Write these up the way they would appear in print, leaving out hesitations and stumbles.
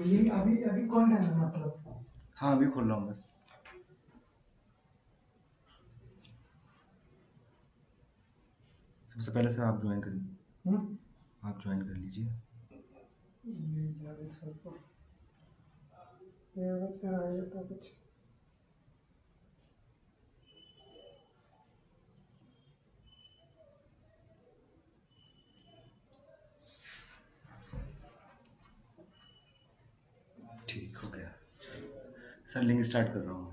ये अभी अभी कौन है मतलब? हाँ अभी खोल रहा हूँ बस। सबसे पहले सर आप ज्वाइन करिए। आप ज्वाइन कर लीजिए। ये ज़्यादा सर को ये अगर सर आ जाता कुछ। ठीक हो गया सर, लिंक स्टार्ट कर रहा हूँ।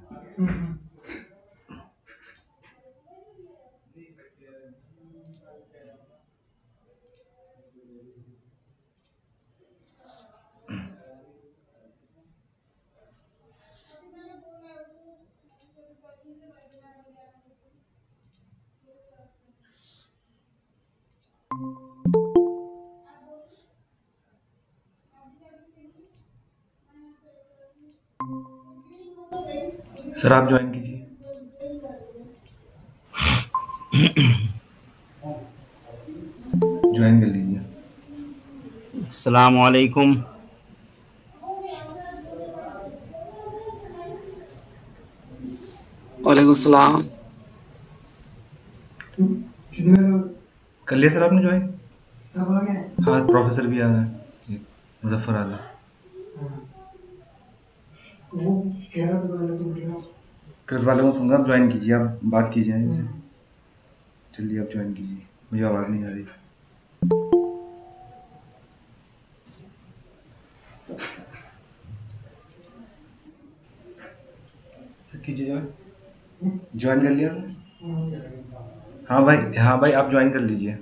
सर आप ज्वाइन कीजिए। ज्वाइन कर लीजिए। अस्सलाम वालेकुम। वालेकुम सलाम। कितने लोग कर लिया सर आपने ज्वाइन? सब आ गए? हाँ प्रोफेसर भी आ गए, एक मुजफ्फर आलम। वो कह रहा था पहले तुम क्या? कृत वाले को सुनकर आप ज्वाइन कीजिए, आप बात कीजिए इनसे। जल्दी आप ज्वाइन कीजिए, मुझे आवाज़ नहीं आ रही। सर कीजिए ज्वाइन। ज्वाइन कर लिया आपने? हाँ भाई, हाँ भाई आप ज्वाइन कर लीजिए।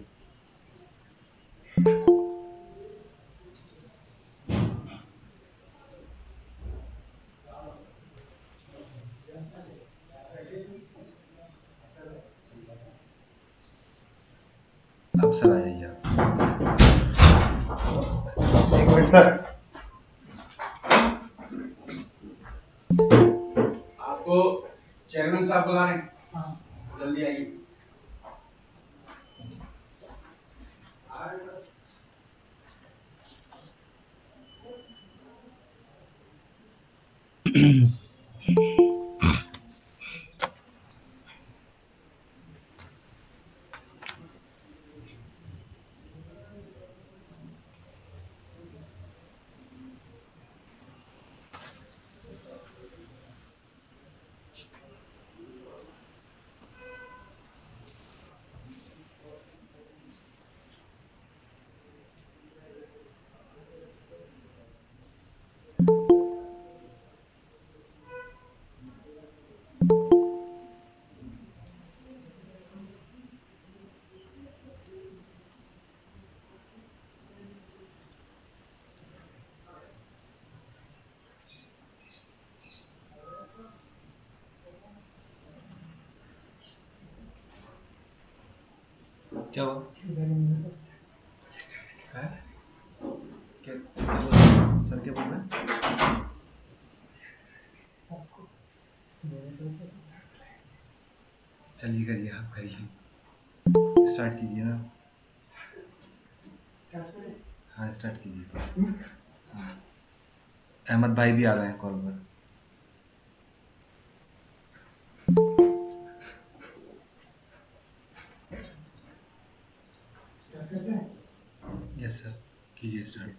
अब सर आ जाइए आप। एक मिनट सर, आपको चेयरमैन साहब बुला रहे हैं। हाँ जल्दी आइए। क्या हुआ? इधर ही मेरे साथ है क्या बोल रहे हैं? सर क्या बोल रहे हैं? सबको मेरे साथ चलिए करिए, आप करिए, स्टार्ट कीजिए ना। क्या करें? हाँ स्टार्ट कीजिए। हाँ अहमद भाई भी आ गए हैं कॉल पर। क्या करते हैं? यस सर, कीजिए स्टार्ट।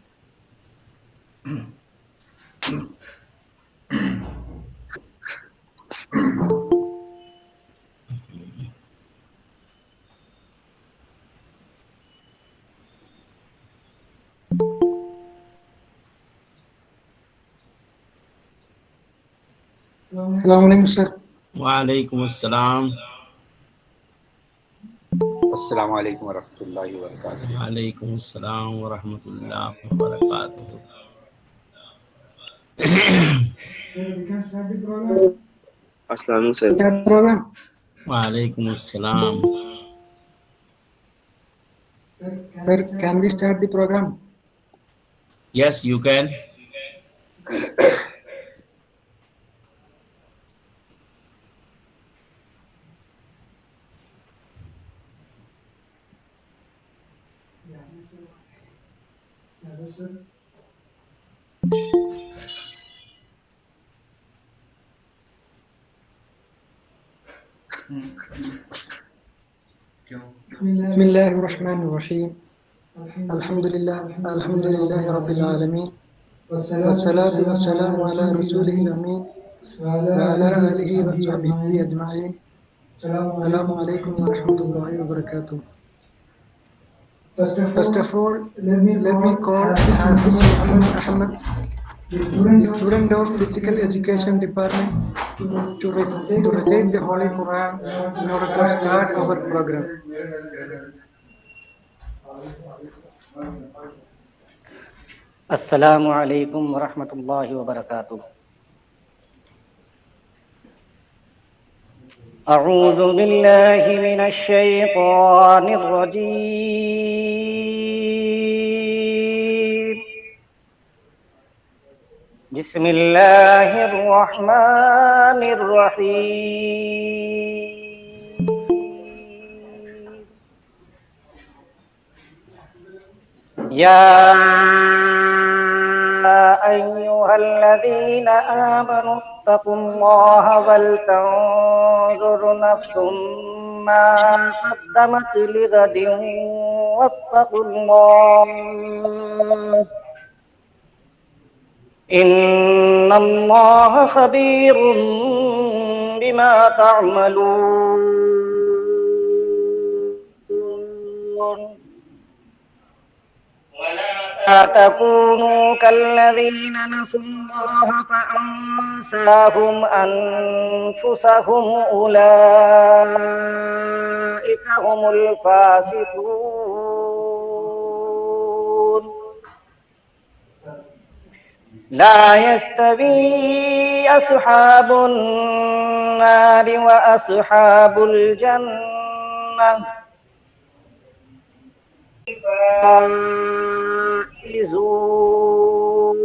अस्सलाम वालेकुम सर। वालेकुम अस्सलाम। अस्सलाम वालेकुम वरहमतुल्लाहि वबरकातुहू। वालेकुम अस्सलाम व रहमतुल्लाहि व बरकातुहू। Sir, we can start the program. अस्सलाम सर। Start program. वालेकुम अस्सलाम। Sir, can we start the program? Yes, you can. Yeah, sir. क्यों? بسم الله الرحمن الرحيم الحمد لله رب العالمين والصلاة والسلام على رسوله الأمين وعلى آله وصحبه أجمعين السلام عليكم ورحمة الله وبركاته. First of all, let me call Hafiz Muhammad Ahmad, the student of Physical Education Department, to recite the Holy Quran in order to start our program. السلام عليكم ورحمة الله وبركاته. أعوذ بالله من الشيطان الرجيم. بسم الله الرحمن الرحيم. يا أيها الذين آمنوا اتقوا الله ولتنظر نفس ما قدمت لغد واتقوا الله إن الله خبير بما تعملون. ولا تكونوا كالذين نسوا الله فأنساهم أنفسهم أولئك هم الفاسقون. لا يستوي أصحاب النار وأصحاب الجنة فائزون.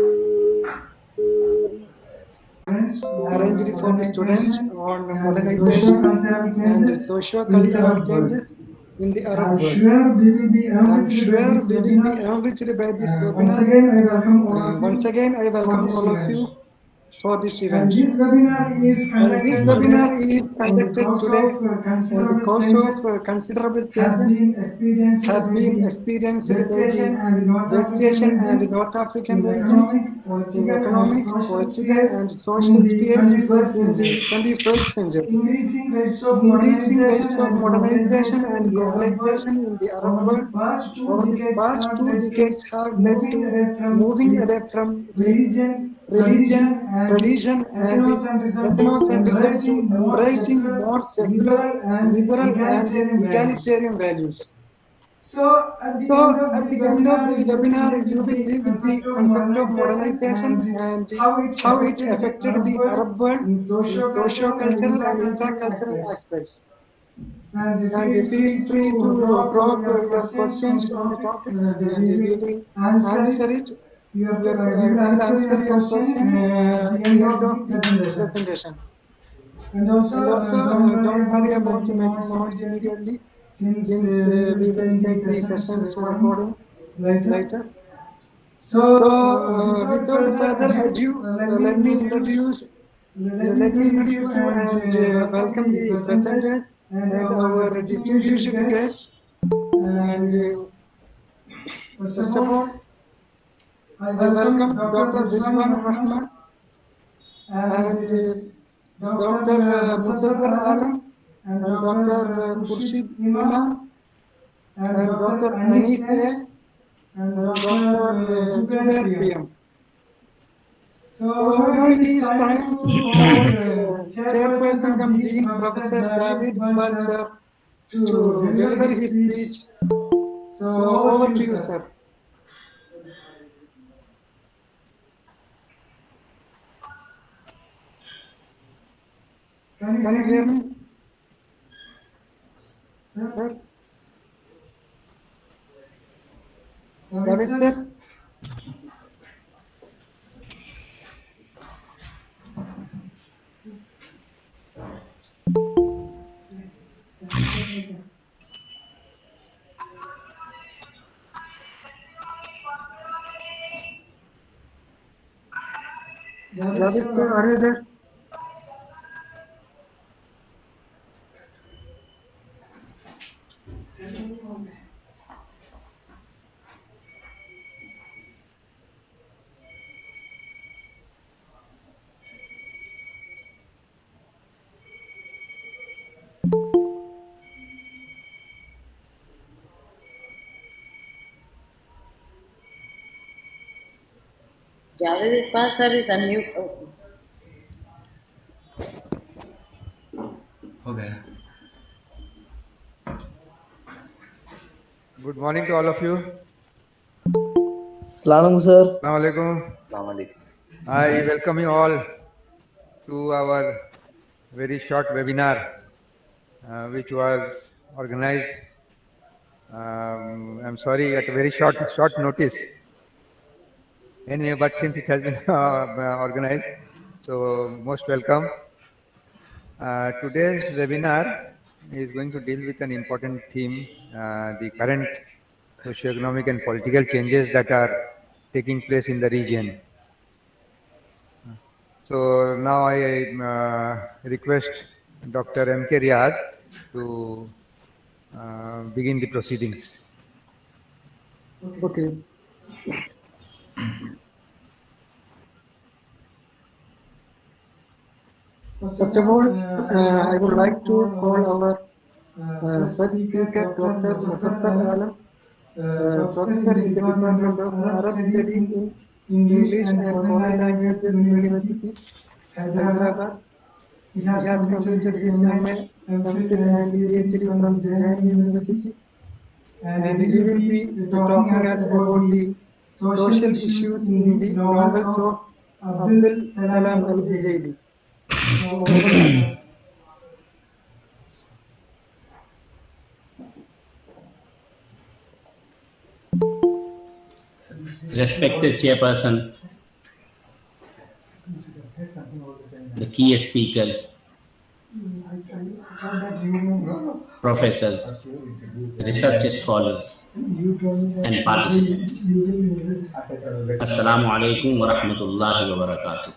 Arranged for the students on modernization and socio-cultural changes in the Arab world. I'm sure we will be enriched by this webinar. Once again, I welcome all of you for this event. This webinar is conducted today on the course of considerable changes has been experienced by the West Asian and North African regions in economic, political, and social spheres in the 21st century. Increasing rates of modernization and globalization in the Arab world over the past 2 decades have led to moving away from religion, tradition, and ethnocentrism to embracing more secular, liberal, and egalitarian values. So, at the end of the webinar, you will leave with the concept of modernization and how it affected the Arab world in socio-cultural and intra-cultural aspects. And feel free to drop your questions on the topic, and we will answer it. We will answer your question at the end of the presentation. And also don't worry about making notes immediately, since we will check the sessions recording later. So, without further ado, let me introduce you and welcome the presenters and our distinguished guests. And first of all, I welcome Dr. Rizwanur Rahman and Dr. Muzaffar Alam and Dr. Khurshid Imam and Dr. Anis A and Dr. Zubair PM. So now it is time to call Chairperson cum Dean Professor Javed Iqbal sir to deliver his speech. So over to you, sir. Can you hear me? Sir? Javed sir? Javed sir, are you there? Javed Iqbal sir is unmute. Okay. हो गया. Good morning to all of you. Salam sir. Assalamu alaikum. I welcome you all to our very short webinar, which was organized. I'm sorry, at a very short notice. Anyway, but since it has been organized, so most welcome. Today's webinar is going to deal with an important theme, the current socio-economic and political changes that are taking place in the region. So now I request Dr. M.K. Riaz to begin the proceedings. Okay. First of all, I would like to call our first speaker, Dr. Muzaffar Alam, Professor in the Department of Arab Studies in English and Foreign Languages, University, Hyderabad. He has completed his MA, MPhil and PhD from the Jain University, and he will be talking us about the social issues in the novels of Al-Salam Al-Ujaili. Respected Chairperson, the key speakers, professors, research scholars, and participants. Assalamu alaikum wa rahmatullahi wa barakatuh.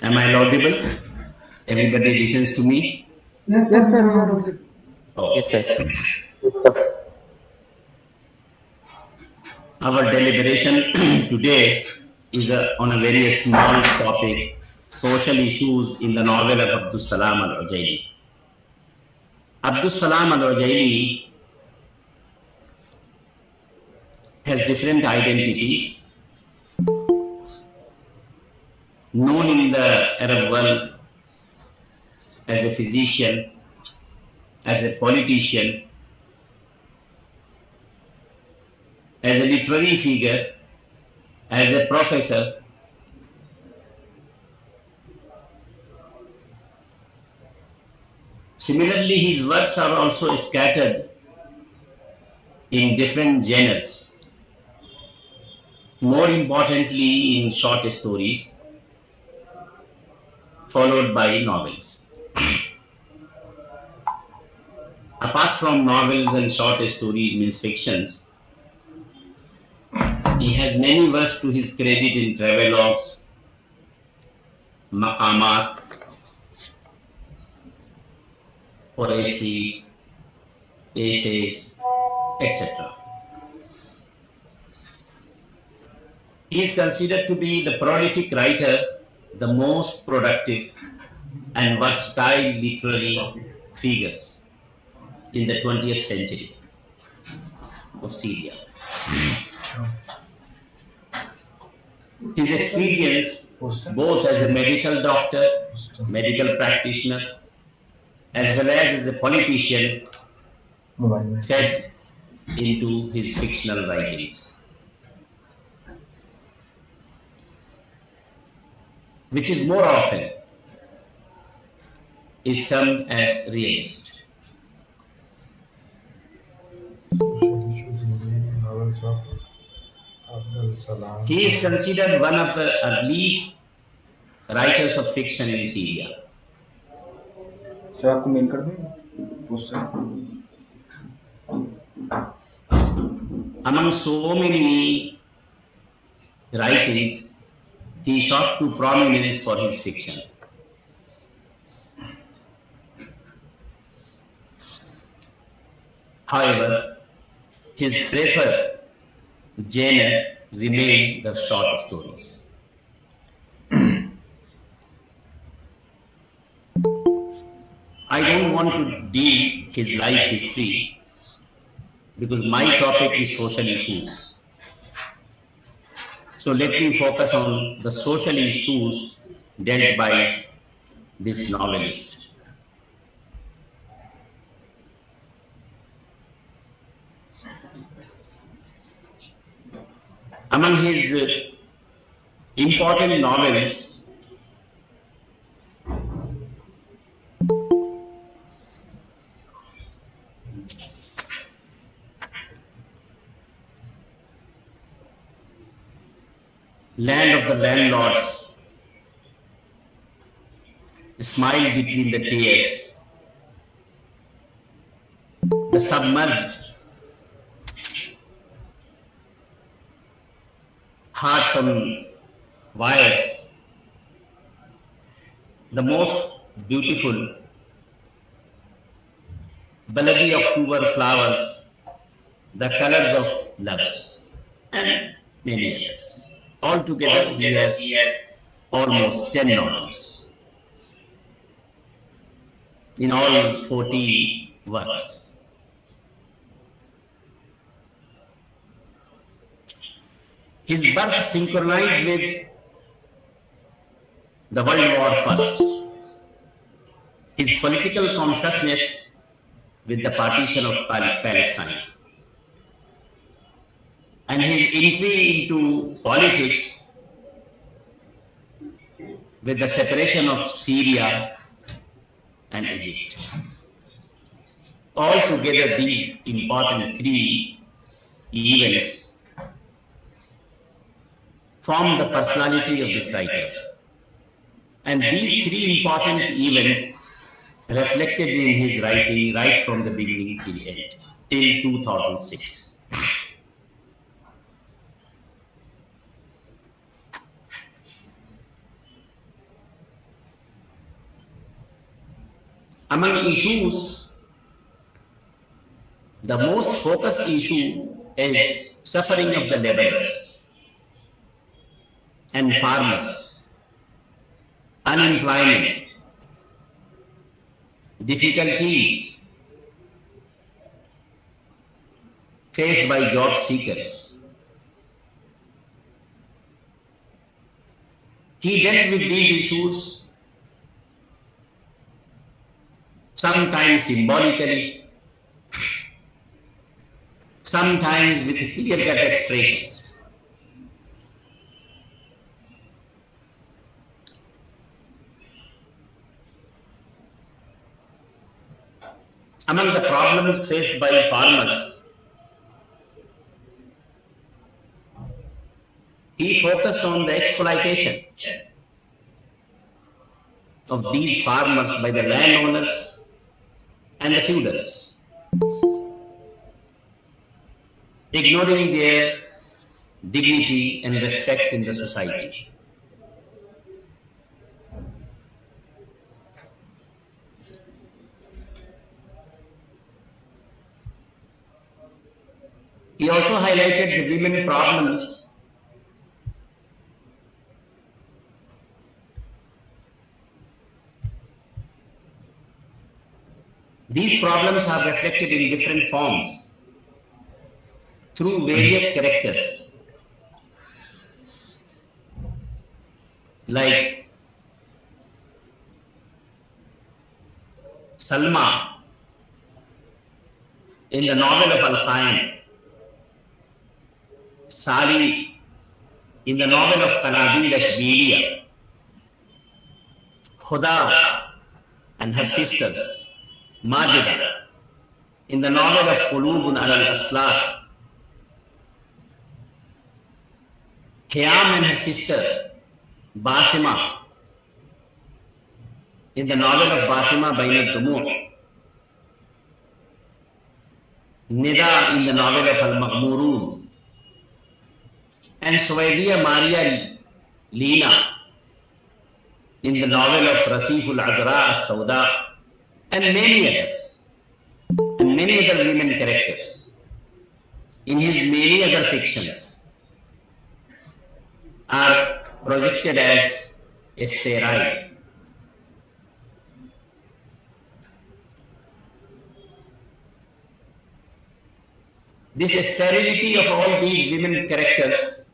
Am I audible? Everybody listens to me? Yes, sir, you are audible. Oh, yes, sir. Our deliberation today is on a very small topic, social issues in the novel of Al-Salam Al-Ujaili. Al-Salam Al-Ujaili has different identities known in the Arab world as a physician, as a politician, as a literary figure, as a professor. Similarly, his works are also scattered in different genres, more importantly in short stories, followed by novels. Apart from novels and short stories, means fictions, he has many works to his credit in travelogues, maqamat, poetry, essays, etc. He is considered to be the prolific writer, the most productive and versatile literary figures in the 20th century of Syria. His experience, both as a medical doctor, medical practitioner, as well as a politician, fed into his fictional writings, which is more often is termed as realist. He is considered one of the earliest writers of fiction in Syria. Sir आपको mail कर दूं poster. Among so many writings, he shot to prominence for his fiction. However, his preferred genre remained the short stories. I don't want to deal his life history because my topic is social issues. So let me focus on the social issues dealt by this novelist. Among his important novels, Land of the Landlords, The Smile Between the Tears, The Submerged, Hearts on Wires, The Most Beautiful, Baladi October Flowers, The Colors of Loves, and many others. Altogether, he has almost 10 novels in all 40 works. His birth synchronized with the World War First, his political consciousness with the partition of Palestine, and his entry into politics with the separation of Syria and Egypt. Altogether, these important three events form the personality of this writer. And these three important events reflected in his writing right from the beginning till end, till 2006. Among issues, the most focused issue is suffering of the laborers and farmers, unemployment, difficulties faced by job seekers. He dealt with these issues sometimes symbolically, sometimes with clear-cut expressions. Among the problems faced by farmers, he focused on the exploitation of these farmers by the landowners and the feudals, ignoring their dignity and respect in the society. He also highlighted the women problems These problems are reflected in different forms through various characters like Salma in the novel of Al-Salam, Sali in the novel of Qanabil Ashbiliya, Khuda and her sisters, Majida in the novel of Qulubun al-Aslat, Khayam and her sister, Basima in the novel of Basima Bain al-Dumu', Nida in the novel of Al-Maghmurun, and Suwaidiya Maria Lina in the novel of Rasif al-Azra al-Sauda, and many others, and many other women characters in his many other fictions are projected as a sterile. This sterility of all these women characters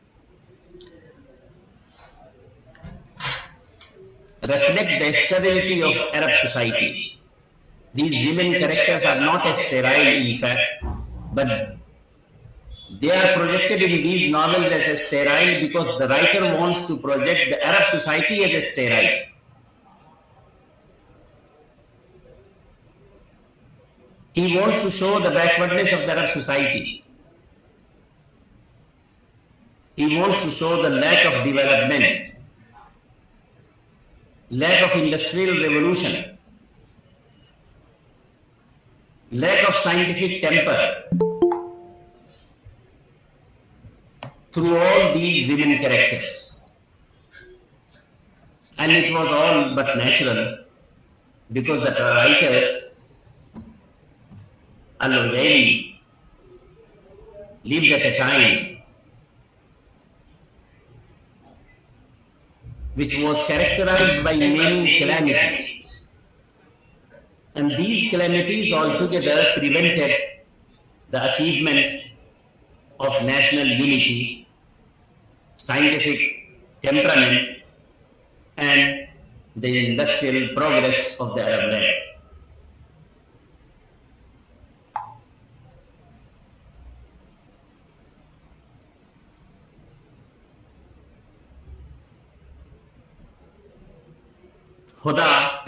reflect the sterility of Arab society. These women characters are not as sterile in fact, but they are projected in these novels as a sterile because the writer wants to project the Arab society as a sterile. He wants to show the backwardness of the Arab society. He wants to show the lack of development, lack of industrial revolution, lack of scientific temper through all these women characters. And it was all but natural because the writer Al-Ujaili lived at a time which was characterized by many calamities. And these calamities altogether prevented the achievement of national unity, scientific temperament, and the industrial progress of the Arab land. Huda,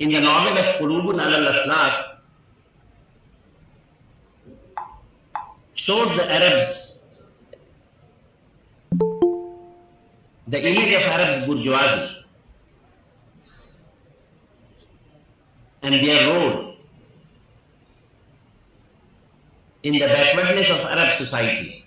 in the novel of Qulubun al-Aslaq, shows the Arabs, the image of Arabs bourgeoisie and their role in the backwardness of Arab society.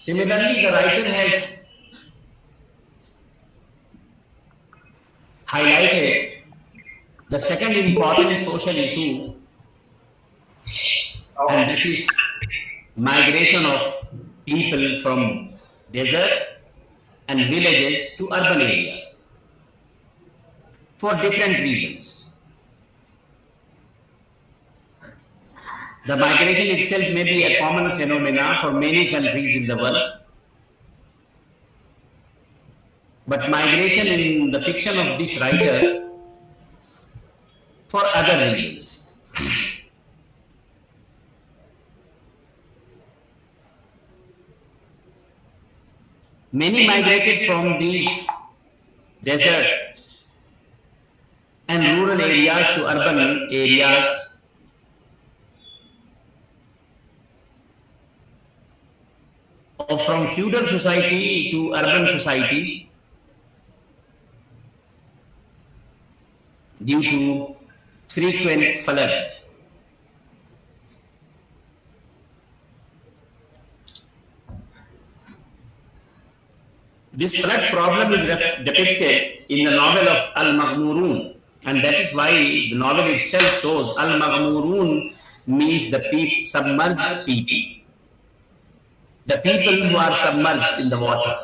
Similarly, the writer has highlighted the second important social issue, and that is migration of people from desert and villages to urban areas for different reasons. The migration itself may be a common phenomenon for many countries in the world, but migration in the fiction of this writer for other reasons. Many migrated from these desert and rural areas to urban areas or from feudal society to urban society due to frequent flood. This flood problem is depicted in the novel of Al-Maghmurun, and that is why the novel itself shows Al-Maghmurun means the submerged people. The people who are submerged in the water.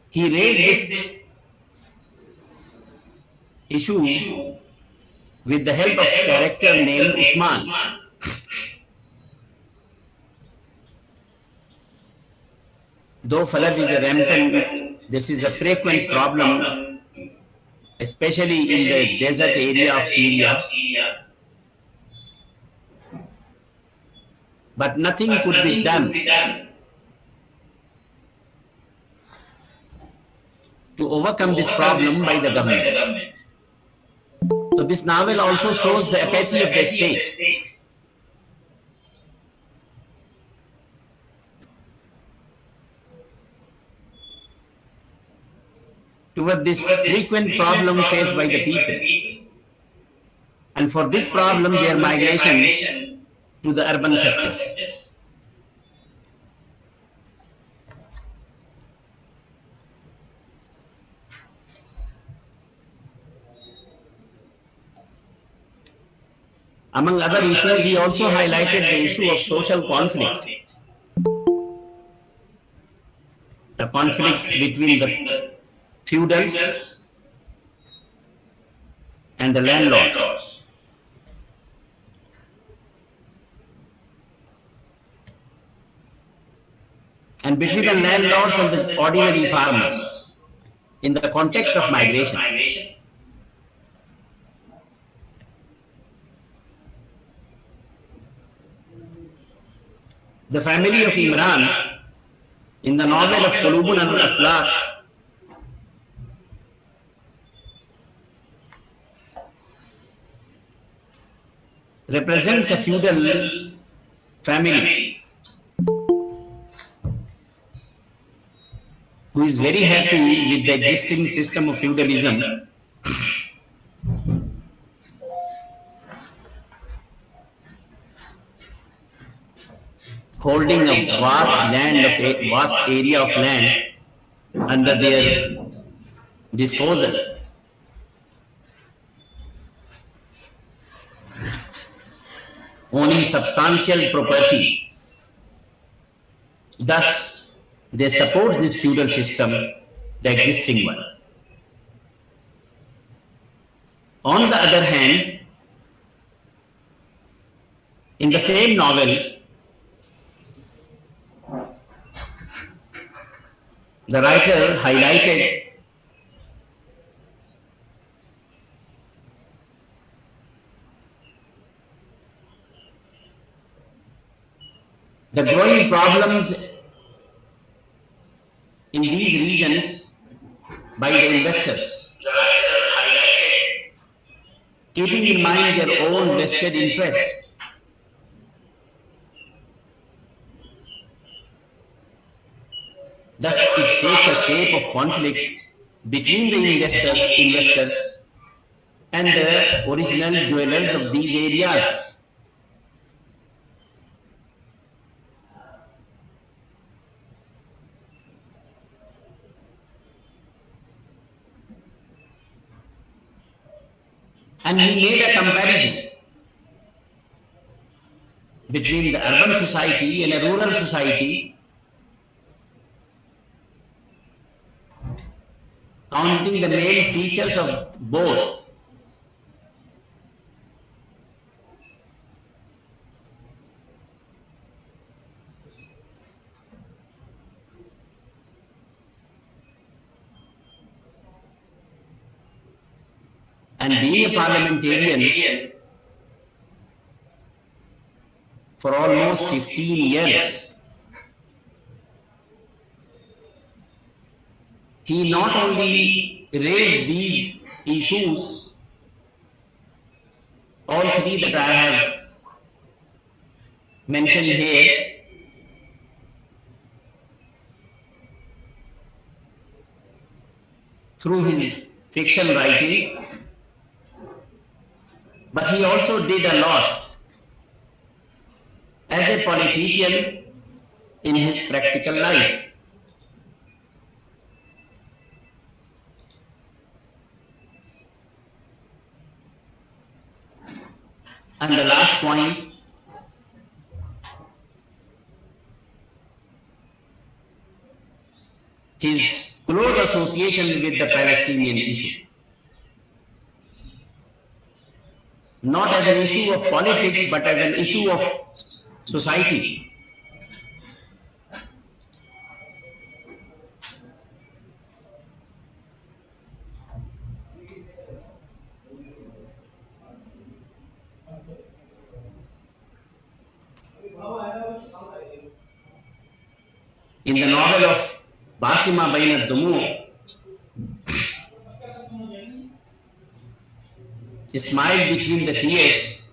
He raised this issue with the help of a character named Usman. Though flood is a rampant, this is a frequent problem, especially in the desert area of Syria. But nothing could be done to overcome this problem by the government. So this novel also shows the apathy of the state. Toward this frequent problem faced by the people. And for this problem, their migration to the urban sectors. Among other issues, he also highlighted the issue of social conflict, the conflict between the feudals and the landlords. And between the landlords and the ordinary farmers in the context of migration. The family of Imran in the novel of Qulubun al-Aslaq represents a feudal family who is very happy with the existing system of feudalism, holding a vast area of land under their disposal. Owning substantial property. Thus, they support this feudal system, the existing one. On the other hand, in the same novel, the writer highlighted the growing problems in these regions by the investors, keeping in mind their own vested interests. Thus, it takes a shape of conflict between the investors and the original dwellers of these areas. And he made a comparison between the urban society and a rural society, counting the main features of both. And being a parliamentarian for almost 15 years, he not only raised these issues, all three that I have mentioned here, through his fiction writing, but he also did a lot as a politician in his practical life. And the last point, his close association with the Palestinian issue. Not as an issue of politics, but as an issue of society. In the novel of Basima Bain al-Dumu, smiled between the tears,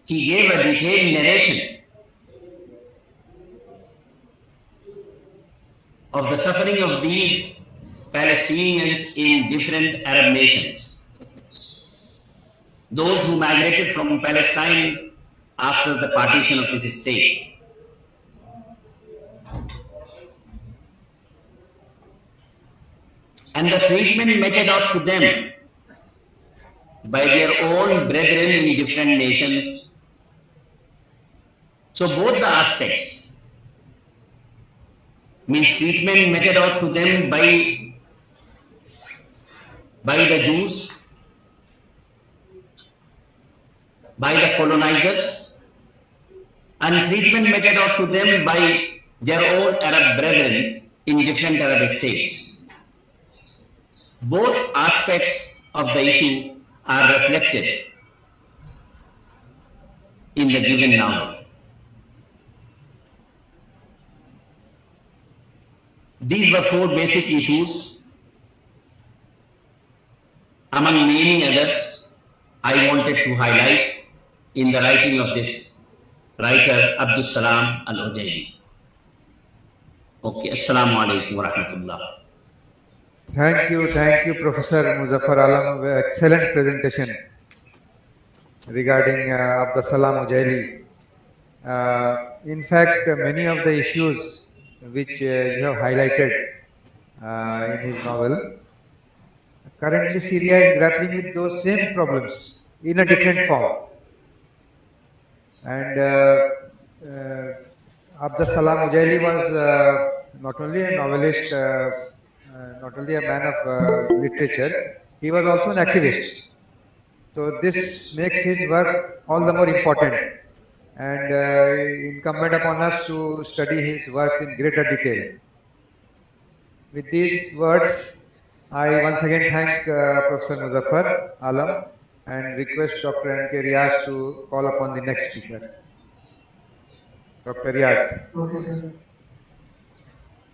he gave a detailed narration of the suffering of these Palestinians in different Arab nations, those who migrated from Palestine after the partition of this state. and the treatment meted out to them by their own brethren in different nations. So both the aspects, means treatment meted out to them by the Jews, by the colonizers, and treatment meted out to them by their own Arab brethren in different Arab states. Both aspects of the issue are reflected in the given novel. These were four basic issues. Among many others, I wanted to highlight in the writing of this writer, Al-Salam Al-Ujaili. Okay, Assalamu alaikum wa rahmatullah. Thank you, Professor Muzaffar Alam. Excellent presentation regarding Al-Salam Ujaili. In fact, many of the issues which you have highlighted in his novel, currently Syria is grappling with those same problems in a different form. And Al-Salam Ujaili was not only a novelist, not only a man of literature, he was also an activist. So this makes his work all the more important, and incumbent upon us to study his works in greater detail. With these words, I once again thank Professor Muzaffar Alam and request Dr. N.K. Riaz to call upon the next speaker. Dr. Riaz. Okay, sir.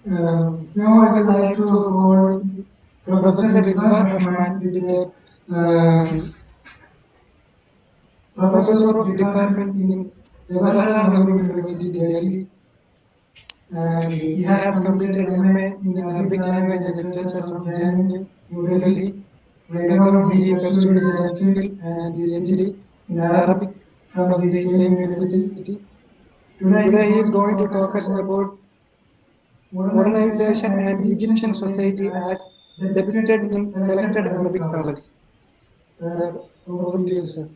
Now I would like to call Professor Rizwanur Rahman, with the Professor of Department in Jawaharlal Nehru University, Delhi, and he has completed MA in Arabic Language and Literature from JNU, New Delhi. Later on, he pursued his MPhil and PhD in Arabic from the same university. Today, he is going to talk us about modernization and Egyptian society as depicted in selected Arabic novels. Sir, over to you, sir.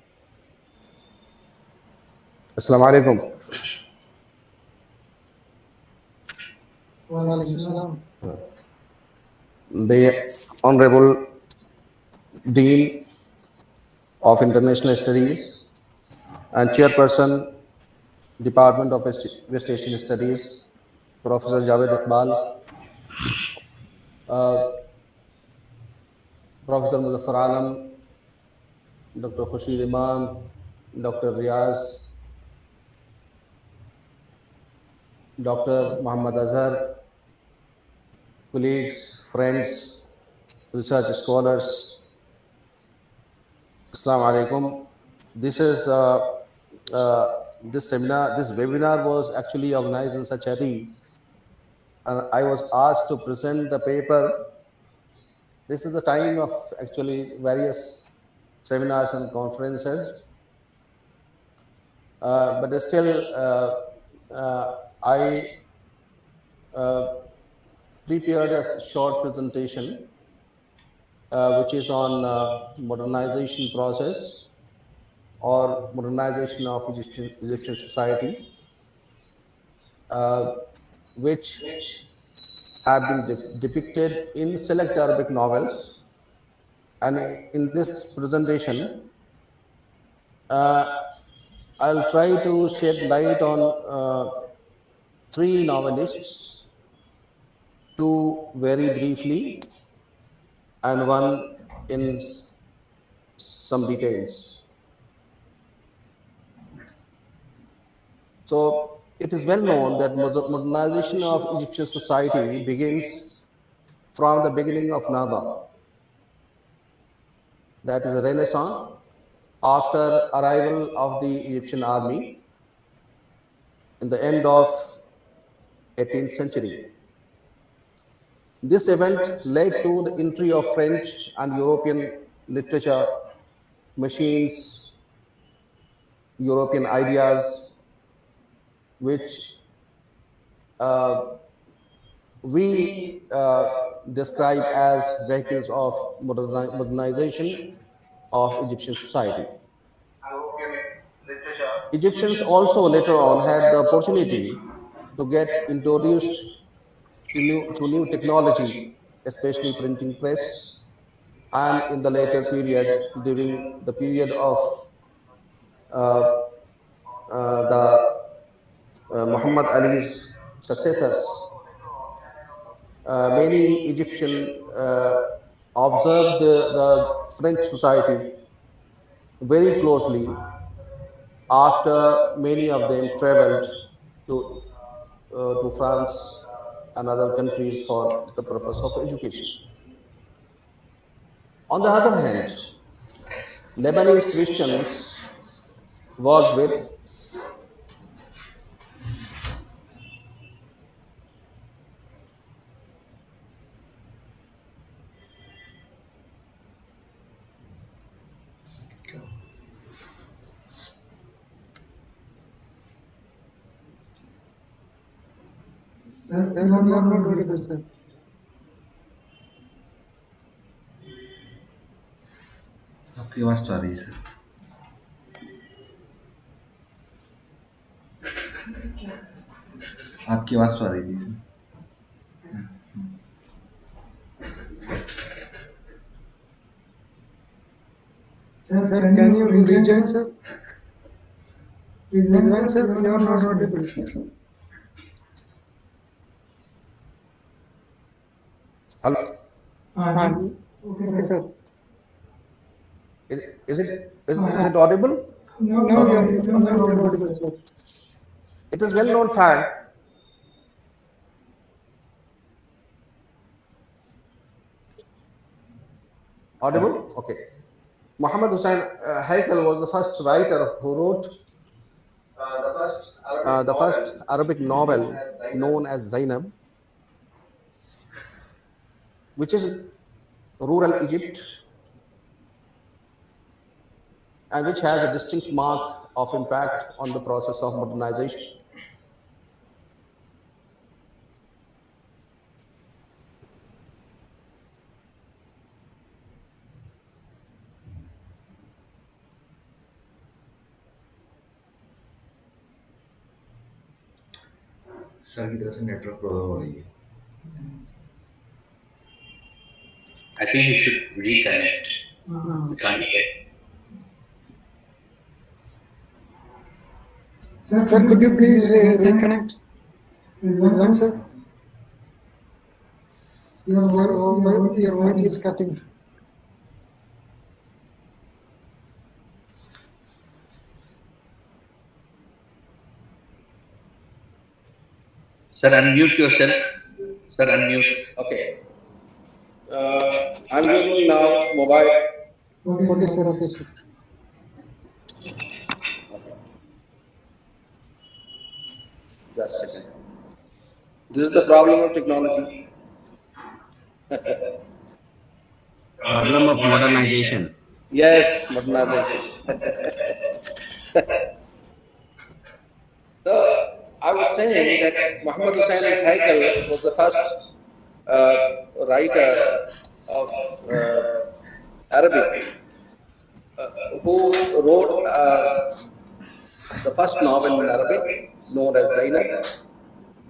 Assalamu alaikum. Wa alaikum salam. The Honorable Dean of International Studies and Chairperson, Department of West Asian Studies, Professor Javed Iqbal, Professor Muzaffar Alam, Dr. Khurshid Imam, Dr. Riaz, Dr. Muhammad Azhar, colleagues, friends, research scholars, Assalamu alaikum. This webinar was actually organized in such a day, and I was asked to present the paper. This is the time of actually various seminars and conferences, but still I prepared a short presentation which is on modernization process or modernization of Egyptian society, which have been depicted in select Arabic novels. And in this presentation, I'll try to shed light on three novelists, two very briefly, and one in some details. So it is well known that modernization of Egyptian society begins from the beginning of Nahda, that is a Renaissance, after arrival of the Egyptian army in the end of 18th century. This event led to the entry of French and European literature, machines, European ideas, which we described as vehicles of modernization of Egyptian society. Egyptians also later on had the opportunity to get introduced to new technology, especially printing press, and in the later period, during the period of uh, the Muhammad Ali's successors, many Egyptian observed the French society very closely after many of them traveled to, to France and other countries for the purpose of education. On the other hand, Lebanese Christians worked with Sir, you are not audible, sir. आपकी आवाज तो आ रही है sir. आपकी आवाज तो आ रही थी sir. Sir, can you rejoin, sir? Rizwan, sir, you are not audible. hello. Okay, sir. Is it audible? Now you are audible, sir. It is well known fact. Audible? Okay. Muhammad Hussain Haikal was the first writer who wrote the first Arabic novel known as Zainab, which is rural Egypt and which has a distinct mark of impact on the process of modernization. Sir की तरफ से network problem हो रही है. I think we should reconnect. We can't hear. Sir, could you please reconnect? Rizwan, sir? Your voice is cutting. Sir, unmute yourself. Sir, unmute. Okay. I'm using now mobile. Okay, sir. Okay, sir. Just a second. This is the problem of technology. Problem of modernization. Yes, modernization. So I was saying that Muhammad Hussain Haikal was the first writer of Arabic who wrote the first novel in Arabic known as Zainab.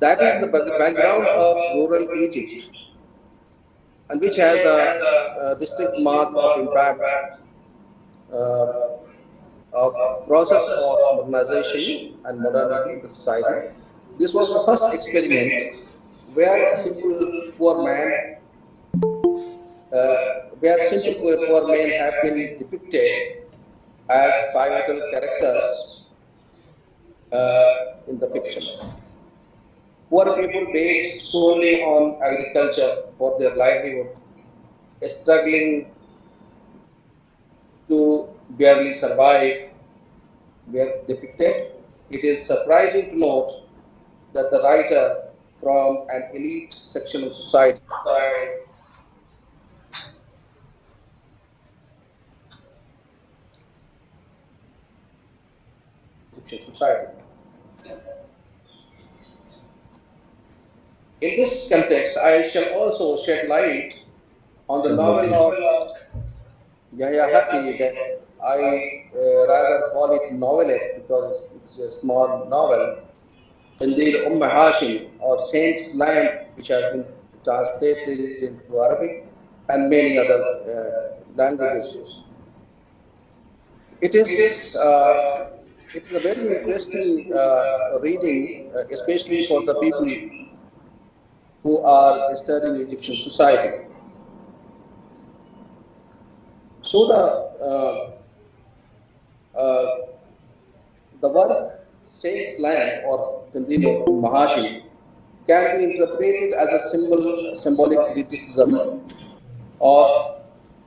That is the background of rural Egypt and which has a distinct mark of impact of process of modernization and modernity in the society. This was the first experiment where a simple poor man, poor men have been depicted as pivotal characters in the fiction. Poor people based solely on agriculture for their livelihood, struggling to barely survive, were depicted. It is surprising to note that the writer from an elite section of society In this context, I shall also shed light on the novel of Yahya Haki that I rather call it novelette because it's a small novel, Qandil Hashim or Saint's Lamp, which has been translated into Arabic and many other languages. It is it is a very interesting reading, especially for the people who are studying Egyptian society. So uh, the work Saint's Lamp or Qandil Hashim can be interpreted as a symbolic criticism of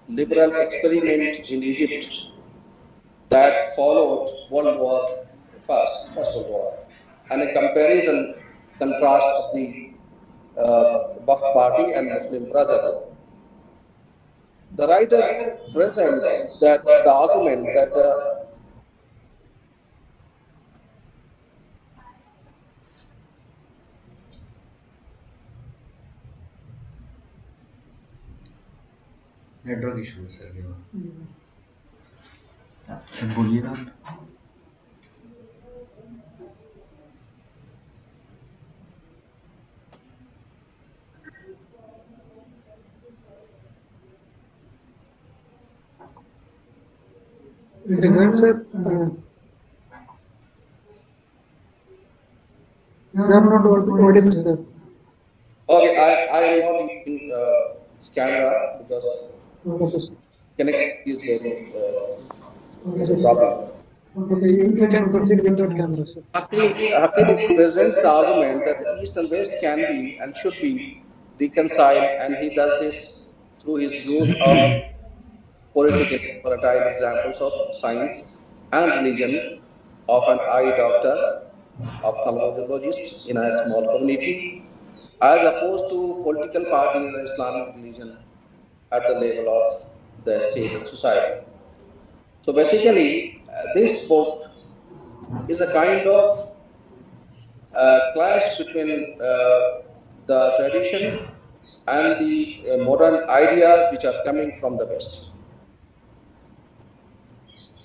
liberal experiment in Egypt that followed First World War, and a comparison contrast of the Ba'ath Party and Muslim Brotherhood. The writer presents that the argument that the network issue है sir ये sir बोलिएगा Rizwan sir, you are not audible, sir. Okay, I am not using camera because Okay, sir. connect is very problem. Okay, you can proceed without camera, sir. Haqi presents the argument that the East and West can be and should be reconciled, and he does this through his use of politically volatile examples of science and religion of an eye doctor, ophthalmologist in a small community, as opposed to political parties and Islamic religion at the level of the state and society. So basically, this book is a kind of clash between the tradition and the modern ideas which are coming from the West.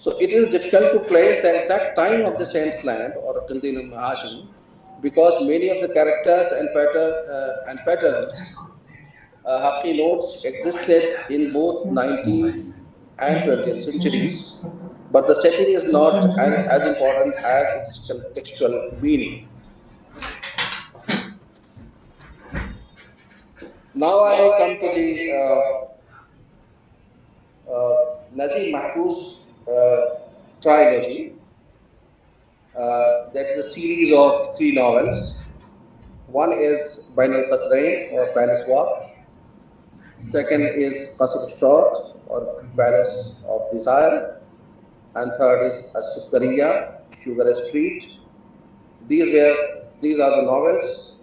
So it is difficult to place the exact time of the Saint's Lamp or Qandil Hashim because many of the characters and patterns Haqi notes existed in both 19th and 20th centuries, but the setting is not as important as its contextual meaning. Now I come to the Najib Mahfouz trilogy. That is a series of 3 novels. One is Bain al-Qasrain or Palace Walk. Second is Qasr Short or Palace of Desire. And third is As-Sukkariya, Sugar Street. These are the novels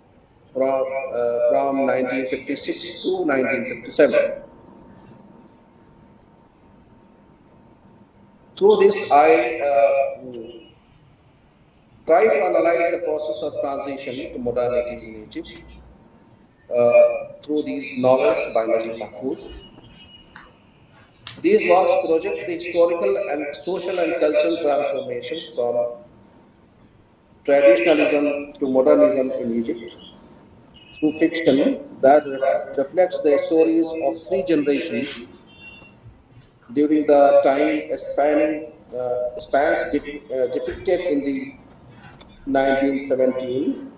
from 1956 to 1957. Through this, I try to analyze the process of transition to modernity in Egypt through these novels by Najib Mahfouz. These works project the historical and social and cultural transformations from traditionalism to modernism in Egypt through fiction that reflects the stories of 3 generations during the time spans depicted in the 1917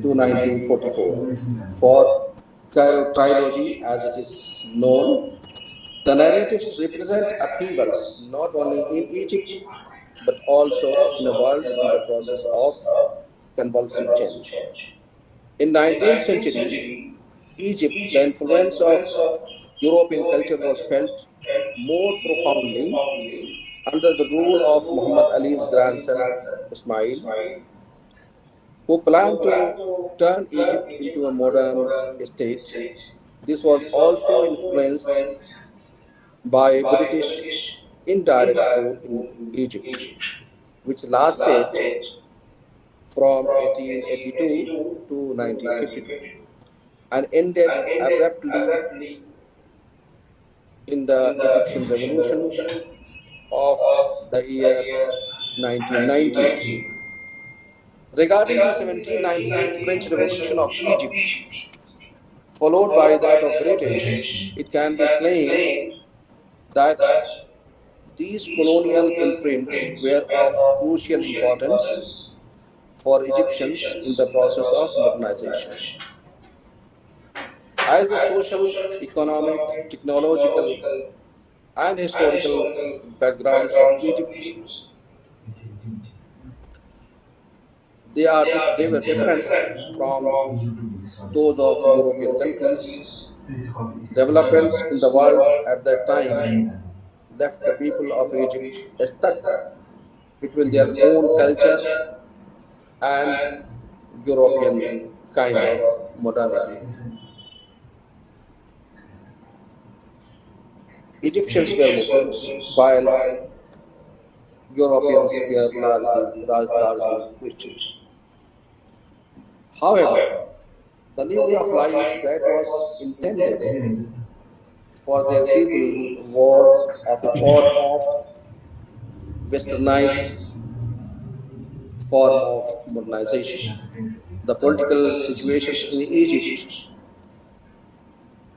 to 1944. For Cairo trilogy, as it is known, the narratives represent upheavals not only in Egypt but also in the world in the process of convulsive change. In 19th century Egypt, the influence of European culture was felt more profoundly under the rule of Muhammad Ali's grandson Ismail, who planned to turn Egypt into a modern state. This was also influenced by British indirect rule in Egypt, which lasted from 1882 to 1952 and ended abruptly in the Egyptian Revolution of the year 1919. Regarding the 1798 French Revolution of Egypt, followed by that of British, it can be claimed that these colonial imprints were of crucial importance for Egyptians in the process of modernization. As the social, economic, technological, and historical backgrounds of Egypt, they were different from those of European countries. Developments in the world at that time left the people of Egypt stuck between their own culture and European kind of modernity. Egyptians were Muslims, while Europeans were largely Christians. However, the new way of life that was intended for their people was of a post westernized form of modernization. The political situations in Egypt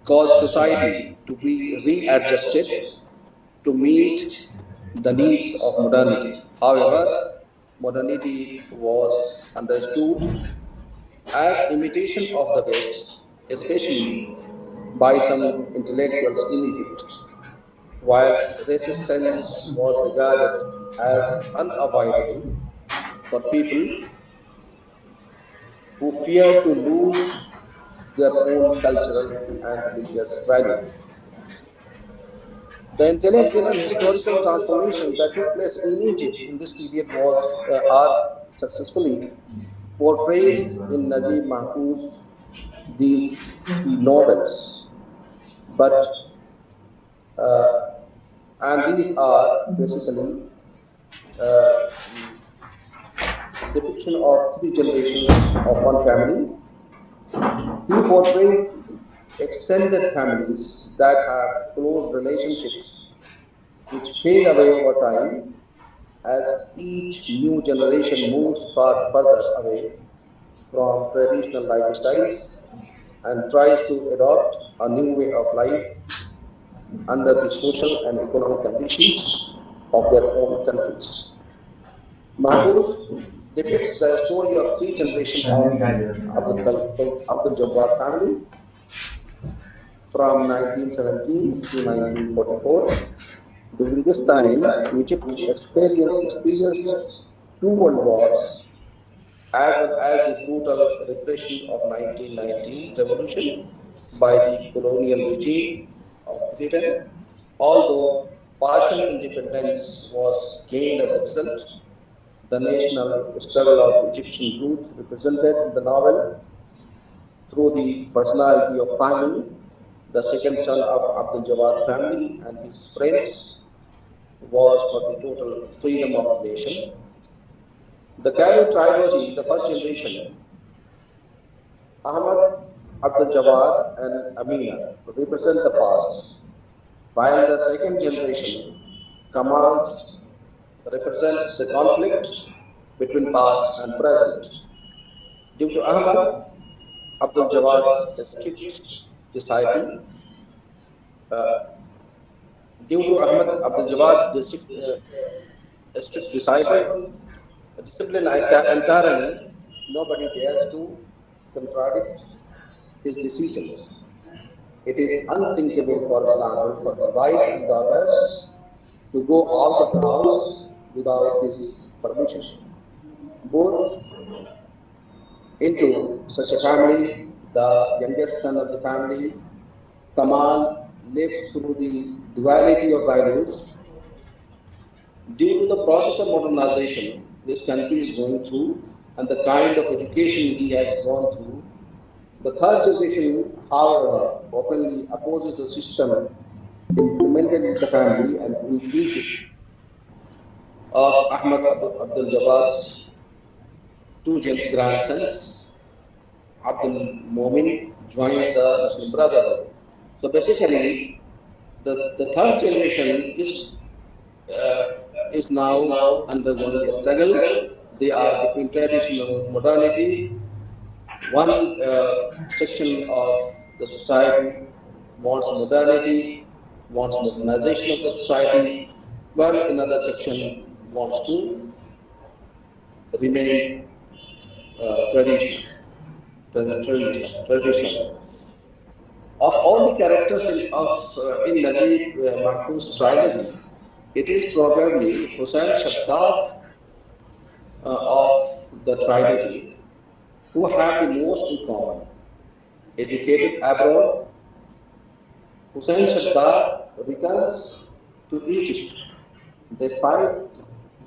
caused society to be readjusted to meet the needs of modernity. However, modernity was understood as imitation of the West, especially by some intellectuals in Egypt, while resistance was regarded as unavoidable for people who feared to lose their own cultural and religious values. The intellectual and historical transformation that took place in Egypt in this period are successfully portrayed in Najib Mahfouz's these three novels. But and these are basically depiction of three generations of one family. He portrays extended families that have close relationships which fade away over time as each new generation moves further away from traditional lifestyles and tries to adopt a new way of life under the social and economic conditions of their own countries. Mahfouz depicts the story of three generations of Abdul Jabbar family from 1917 to 1944. During this time, Egypt experienced two world wars as well as the brutal repression of 1919 revolution by the colonial regime of Britain. Although partial independence was gained as a result, the national struggle of Egyptian youth represented in the novel through the personality of Fahmi, the second son of Abdul Jawad family, and his friends, was for the total freedom of the nation. The Cairo trilogy, the first generation, Ahmad, Abdul Jawad, and Amina, represent the past, while the second generation, Kamal, represents the conflict between past and present. Due to Ahmad, Abdul Jawad's strict disciple, strict disciple, discipline entirely, nobody dares to contradict his decisions. It is unthinkable, for example, for the wife and daughters to go out of the house without his permission. Both into such a family, the youngest son of the family, Kamal, lives through the duality of values. Due to the process of modernization this country is going through and the kind of education he has gone through, the third generation, however, openly opposes the system implemented in the family and increases of Ahmad Abdul Jawad's two grandsons, Abdul Momin, joined the Muslim Brotherhood. So basically, the third generation is now undergoing a struggle. They are between tradition and modernity. One section of the society wants modernity, wants modernization of the society, while another section wants to remain tradition, traditional. Of all the characters in Najib Mahfouz's trilogy, it is probably Hussain Shaddad of the trilogy who have the most in common. Educated abroad, Hussain Shaddad returns to Egypt despite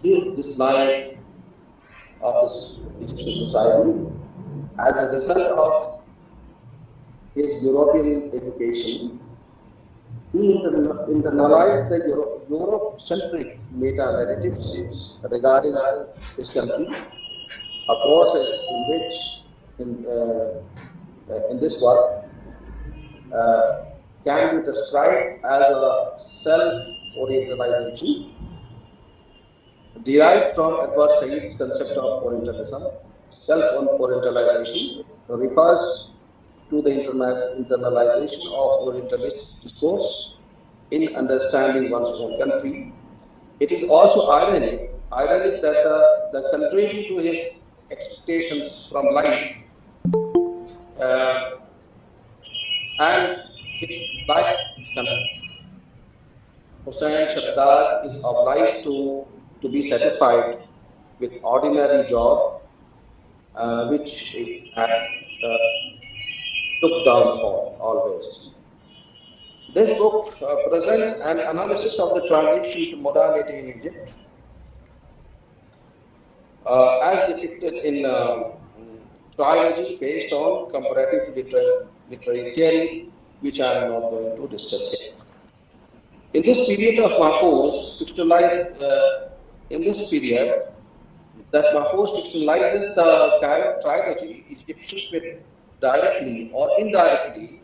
his dislike of the Egyptian society as a result of his European education. He internalized the Europe-centric meta-narratives regarding his country, a process in which, in this work, can be described as a self-orientalization derived from Edward Said's concept of Orientalism. Self-orientalization refers to the internalization of Orientalist discourse in understanding one's own country. It is also ironic that the contrary to his expectations from life and his life Hussain Shaddad is obliged to be satisfied with ordinary job, which it has looked down for always. This book presents an analysis of the transition to modernity in Egypt, as depicted in trilogy based on comparative literary theory, which I am not going to discuss here. In this period of Mahfouz, Mahfouz fictionalizes the trilogy, Egyptians were directly or indirectly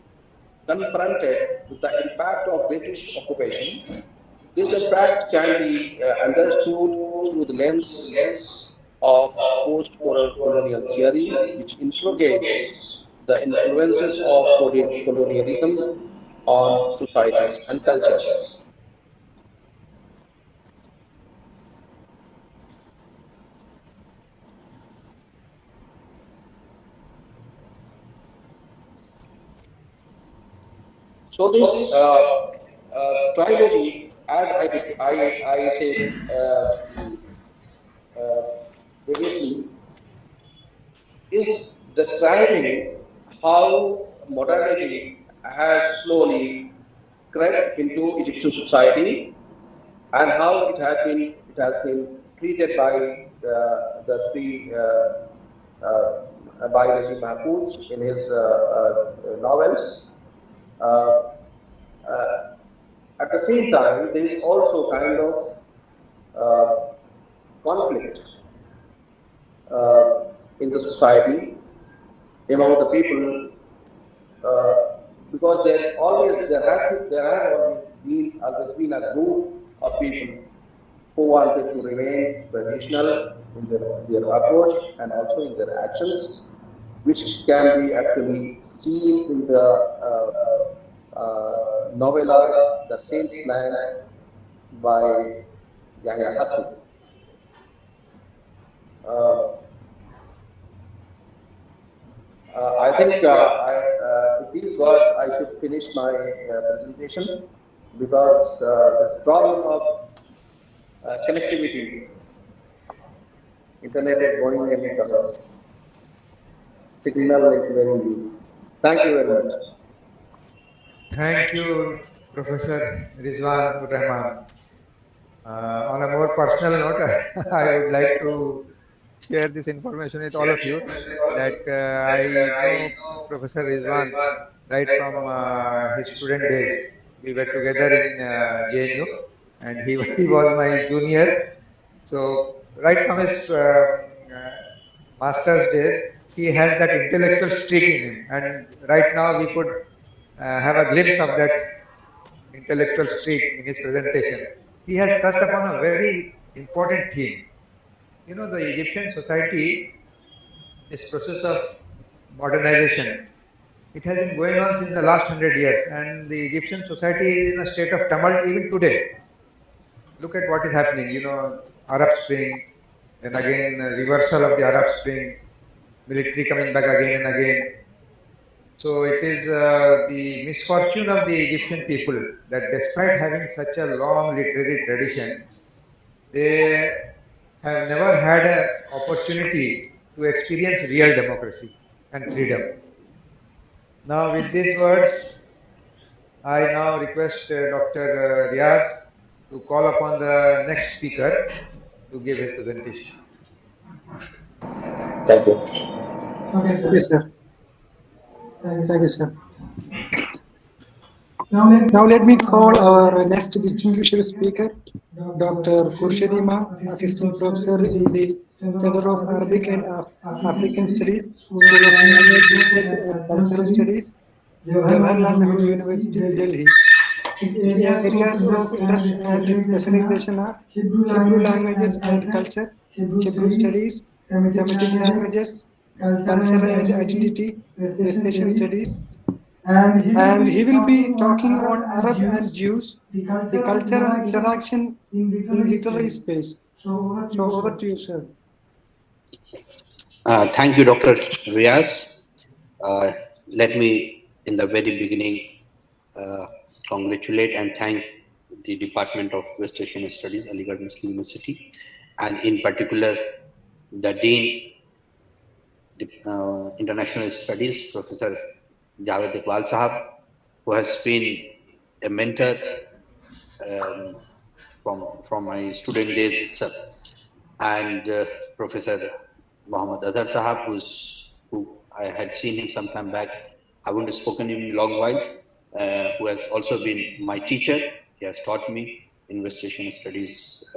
confronted with the impact of British occupation. This impact can be understood through the lens of post-colonial theory, which interrogates the influences of colonialism on societies and cultures. So this trilogy, as I said previously, is describing how modernity has slowly crept into Egyptian society and how it has been treated by the three by Najib Mahfouz in his novels. At the same time, there is also kind of conflict in the society among the people, because there has always been a group of people who wanted to remain traditional in their approach and also in their actions, which can be actually seen in the novella The Saint's Land by Yahya Hassan. I think with these words I should finish my presentation, because the problem of connectivity, internet is going in color. Signal is very weak. Thank you very much. Thank you, Professor Rizwanur Rahman. On a more personal note, I would like to share this information with all of you that I know Professor Rizwan right from his student days. We were together in JNU, and he was my junior. So right from his master's days, he has that intellectual streak in him. And right now we could have a glimpse of that intellectual streak in his presentation. He has touched upon a very important theme. You know, the Egyptian society, this process of modernization, it has been going on since the last 100 years, and the Egyptian society is in a state of tumult even today. Look at what is happening. You know, Arab Spring, then again reversal of the Arab Spring, military coming back again and again. So it is the misfortune of the Egyptian people that despite having such a long literary tradition, they have never had an opportunity to experience real democracy and freedom. Now, with these words, I now request Dr. Riaz to call upon the next speaker to give his presentation. Thank you. Okay, sir. Thank you, sir. Now let me call our next distinguished speaker, Dr. Khurshid Imam, Assistant Professor in the Center of Arabic and African Studies, School of Linguistic and Cultural Studies, Jawaharlal Nehru University, Delhi. His areas of interest and specialization are Hebrew languages and culture, Hebrew studies, Semitic languages, culture and identity, West Asian studies, and he will be talking on Arab and Jews, the cultural interaction in literary space. So over to you, sir. Thank you, Dr. Riaz. Let me, in the very beginning, congratulate and thank the Department of West Asian Studies, Aligarh Muslim University, and in particular, the Dean, International Studies, Professor Javed Iqbal Sahab, who has been a mentor from my student days itself, and Professor Muhammad Adhar Sahab, who I had seen him some time back. I wouldn't have spoken to him in a long while, who has also been my teacher. He has taught me investigation studies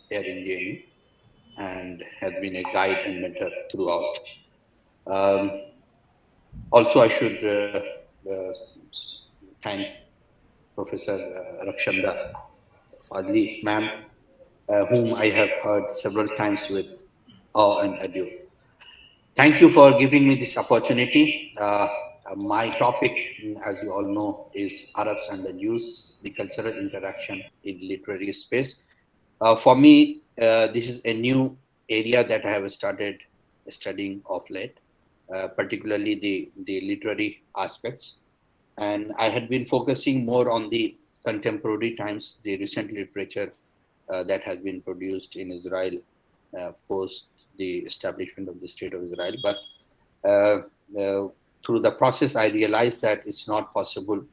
here in JNU and has been a guide and mentor throughout. Also, I should thank Professor Rakshanda Fadli, ma'am, whom I have heard several times with awe and adieu. Thank you for giving me this opportunity. My topic, as you all know, is Arabs and the Jews, the cultural interaction in literary space. For me, this is a new area that I have started studying of late, particularly the literary aspects. And I had been focusing more on the contemporary times, the recent literature that has been produced in Israel post the establishment of the State of Israel. But through the process, I realized that it's not possible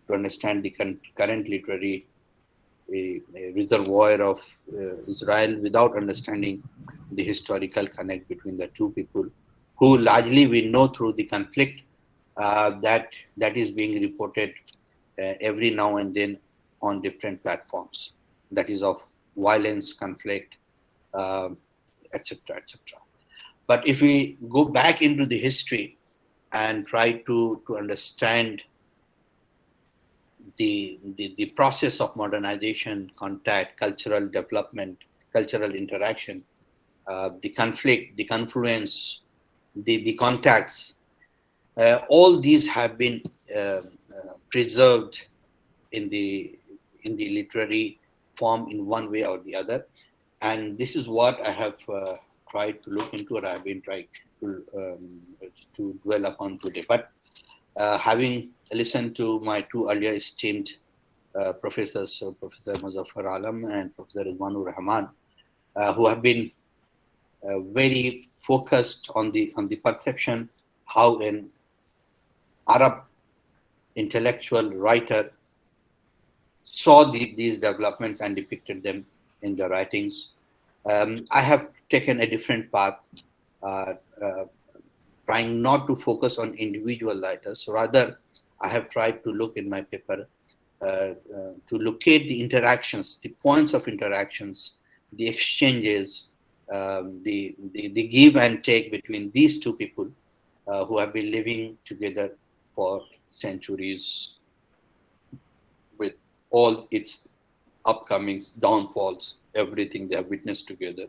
to understand the current literary reservoir of Israel without understanding the historical connect between the two people, who largely we know through the conflict that is being reported every now and then on different platforms, that is of violence, conflict, etc., etc. But if we go back into the history and try to understand the process of modernization, contact, cultural development, cultural interaction, the conflict, the confluence, the contacts, all these have been preserved in the literary form in one way or the other. And this is what I have tried to look into, or I have been trying to dwell upon today. But having listened to my two earlier esteemed professors, so Professor Muzaffar Alam and Professor Rizwanur Rahman, who have been very focused on the perception how an Arab intellectual writer saw these developments and depicted them in the writings. I have taken a different path, trying not to focus on individual writers. Rather, I have tried to look in my paper to locate the interactions, the points of interactions, the exchanges the give and take between these two people who have been living together for centuries, with all its upcomings, downfalls, everything they have witnessed together.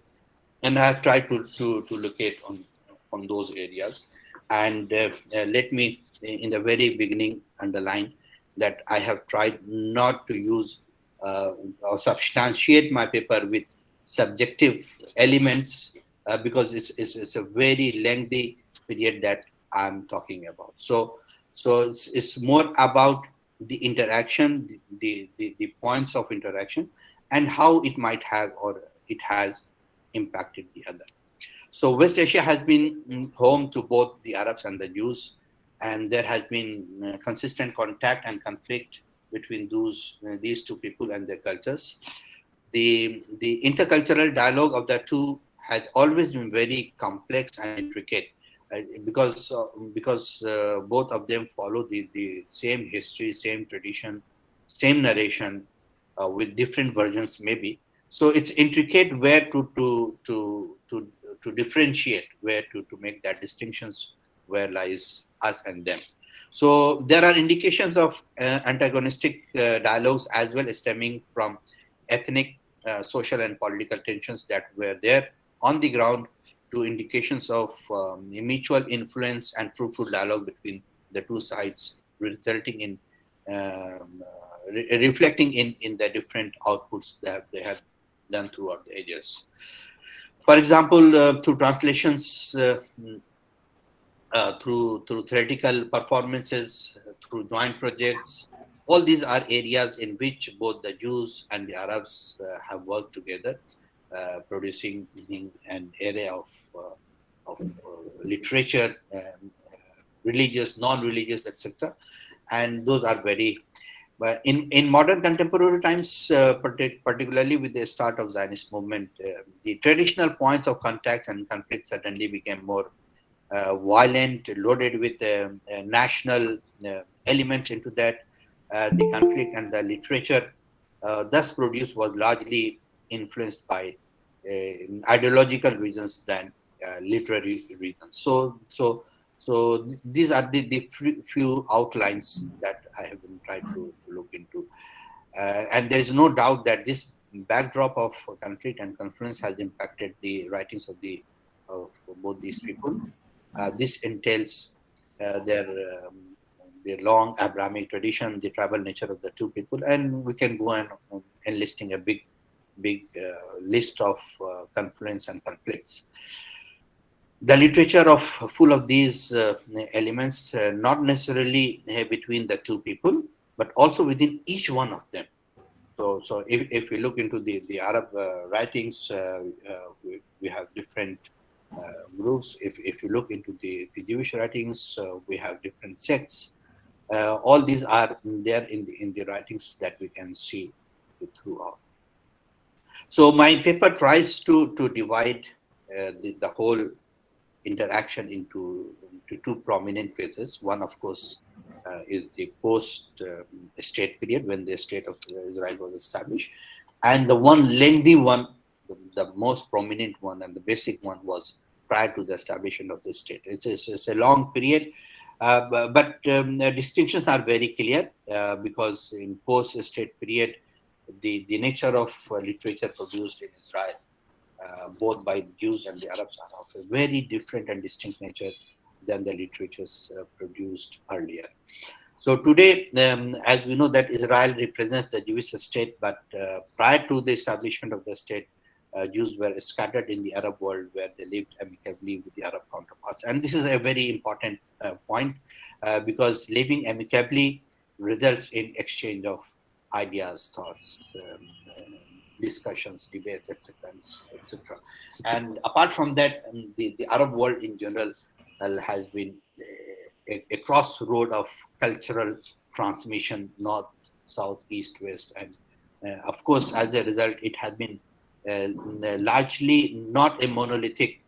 And I have tried to locate on those areas. And let me, in the very beginning, underline that I have tried not to use or substantiate my paper with subjective elements because it's a very lengthy period that I'm talking about. So it's more about the interaction, the points of interaction, and how it might have or it has impacted the other. So West Asia has been home to both the Arabs and the Jews, and there has been consistent contact and conflict between these two people and their cultures. The intercultural dialogue of the two has always been very complex and intricate because both of them follow the same history, same tradition, same narration with different versions maybe. So it's intricate where to differentiate, where to make that distinctions, where lies us and them. So there are indications of antagonistic dialogues as well, stemming from ethnic, social, and political tensions that were there on the ground, to indications of mutual influence and fruitful dialogue between the two sides, resulting in reflecting in the different outputs that they have done throughout the ages. For example, through translations, through theoretical performances, through joint projects, all these are areas in which both the Jews and the Arabs have worked together, producing an array of literature, religious, non-religious, etc. And those are very. But in modern contemporary times, particularly with the start of Zionist movement, the traditional points of contact and conflict suddenly became more violent, loaded with national elements into that. The conflict and the literature thus produced was largely influenced by ideological reasons than literary reasons. So these are the few outlines that I have been trying to look into. And there is no doubt that this backdrop of conflict and confluence has impacted the writings of both these people. This entails their long Abrahamic tradition, the tribal nature of the two people, and we can go on enlisting a big list of confluence and conflicts. The literature of full of these elements, not necessarily between the two people, but also within each one of them. So if we look into the Arab writings, we have different groups. If you look into the Jewish writings, we have different sects. All these are there in the writings that we can see throughout. So my paper tries to divide the whole interaction into two prominent phases. One, of course, is the post-state period, when the state of Israel was established, and the one lengthy one, the most prominent one and the basic one, was prior to the establishment of the state. It's a long period, but the distinctions are very clear because in post-state period, the nature of literature produced in Israel, both by the Jews and the Arabs, are of a very different and distinct nature than the literatures produced earlier. So today, as we know that Israel represents the Jewish state, but prior to the establishment of the state, Jews were scattered in the Arab world, where they lived amicably with the Arab counterparts. And this is a very important point because living amicably results in exchange of ideas, thoughts, discussions, debates, etc., etc. And apart from that, the Arab world in general has been a crossroad of cultural transmission, north, south, east, west, and of course, as a result, it has been largely not a monolithic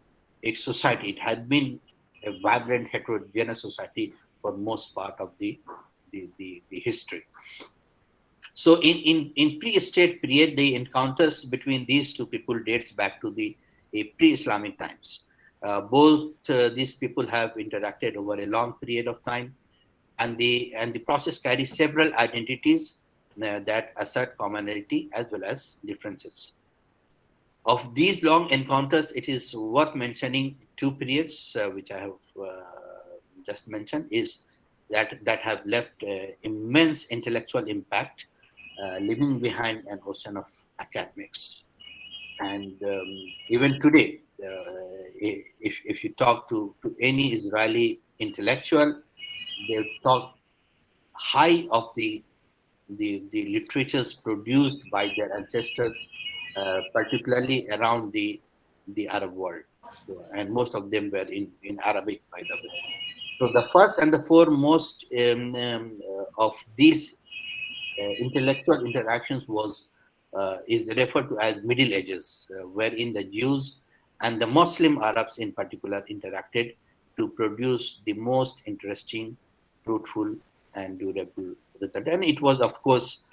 society. It had been a vibrant, heterogeneous society for most part of the history. So in pre-state period, the encounters between these two people dates back to the pre-Islamic times. Both these people have interacted over a long period of time, and the process carries several identities that assert commonality as well as differences. Of these long encounters, it is worth mentioning two periods which I have just mentioned, is that have left immense intellectual impact, leaving behind an ocean of academics. And even today, if you talk to any Israeli intellectual, they'll talk high of the literatures produced by their ancestors, particularly around the Arab world. So, and most of them were in Arabic, by the way. So the first and the foremost of these intellectual interactions is referred to as Middle Ages, wherein the Jews and the Muslim Arabs in particular interacted to produce the most interesting, fruitful, and durable result. And it was, of course,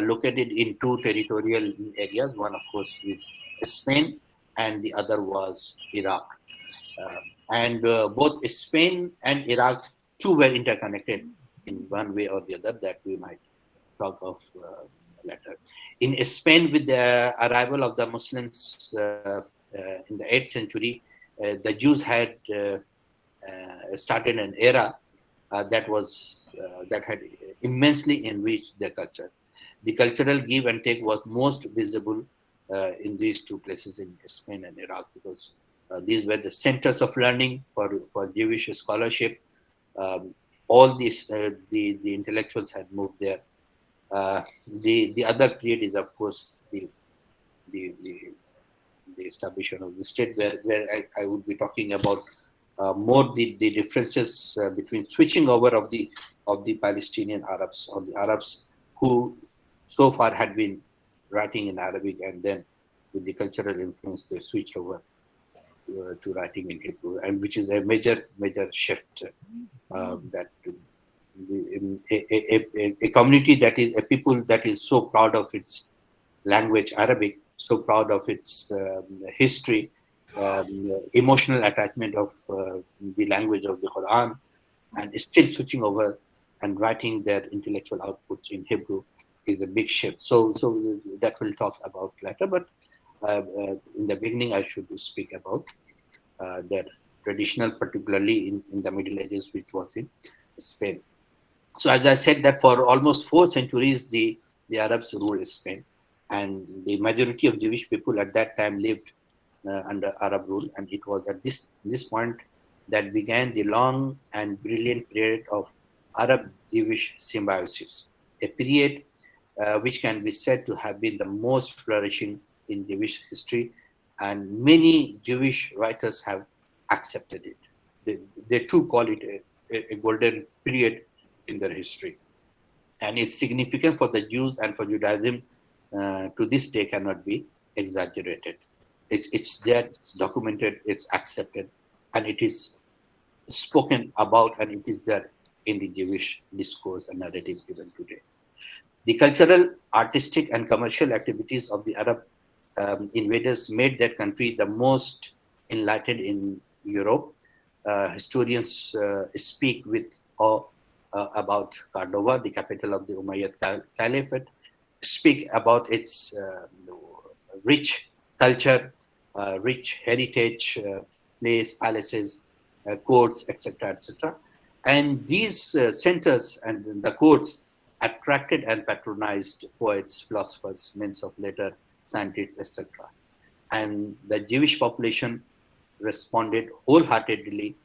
located in two territorial areas. One, of course, is Spain, and the other was Iraq. And both Spain and Iraq too were interconnected in one way or the other that we might talk of later. In Spain, with the arrival of the Muslims in the 8th century, the Jews had started an era that had immensely enriched their culture. The cultural give and take was most visible in these two places, in Spain and Iraq, because these were the centers of learning for Jewish scholarship. All these the intellectuals had moved there. The other period is, of course, the establishment of the state, where I would be talking about more the differences between switching over of the Palestinian Arabs, or the Arabs who so far had been writing in Arabic, and then with the cultural influence they switched over to writing in Hebrew, and which is a major shift that a community that is a people that is so proud of its language Arabic, so proud of its history, emotional attachment of the language of the Quran, and is still switching over and writing their intellectual outputs in Hebrew is a big shift. So that we'll talk about later. But in the beginning, I should speak about their traditional, particularly in the Middle Ages, which was in Spain. So as I said, that for almost 4 centuries, the Arabs ruled Spain, and the majority of Jewish people at that time lived under Arab rule, and it was at this point that began the long and brilliant period of Arab-Jewish symbiosis, a period which can be said to have been the most flourishing in Jewish history, and many Jewish writers have accepted it. They too call it a golden period in their history, and its significance for the Jews and for Judaism to this day cannot be exaggerated. It's there, it's documented, it's accepted, and it is spoken about, and it is there in the Jewish discourse and narrative even today. The cultural, artistic, and commercial activities of the Arab invaders made that country the most enlightened in Europe. Historians speak with awe about Cordova, the capital of the Umayyad Caliphate, speak about its rich culture, rich heritage, palaces, courts, etc., etc. And these centers and the courts attracted and patronized poets, philosophers, men of letters, scientists, etc. And the Jewish population responded wholeheartedly,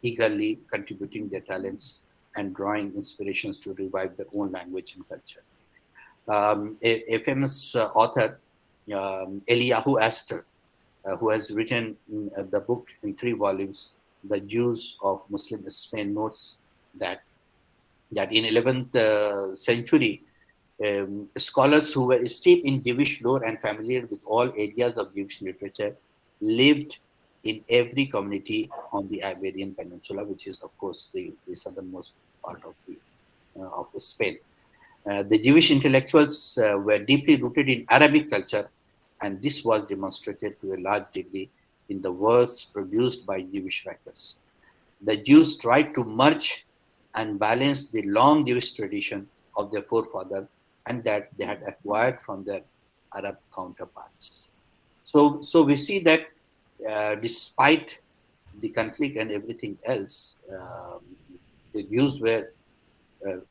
eagerly contributing their talents and drawing inspirations to revive their own language and culture. A famous author, Eliyahu Astor, who has written the book in 3 volumes, The Jews of Muslim Spain, notes that in 11th century, scholars who were steeped in Jewish lore and familiar with all areas of Jewish literature lived in every community on the Iberian Peninsula, which is, of course, the southernmost part of Spain. The Jewish intellectuals were deeply rooted in Arabic culture, and this was demonstrated to a large degree in the works produced by Jewish writers. The Jews tried to merge and balance the long Jewish tradition of their forefathers and that they had acquired from their Arab counterparts. So we see that despite the conflict and everything else, the Jews were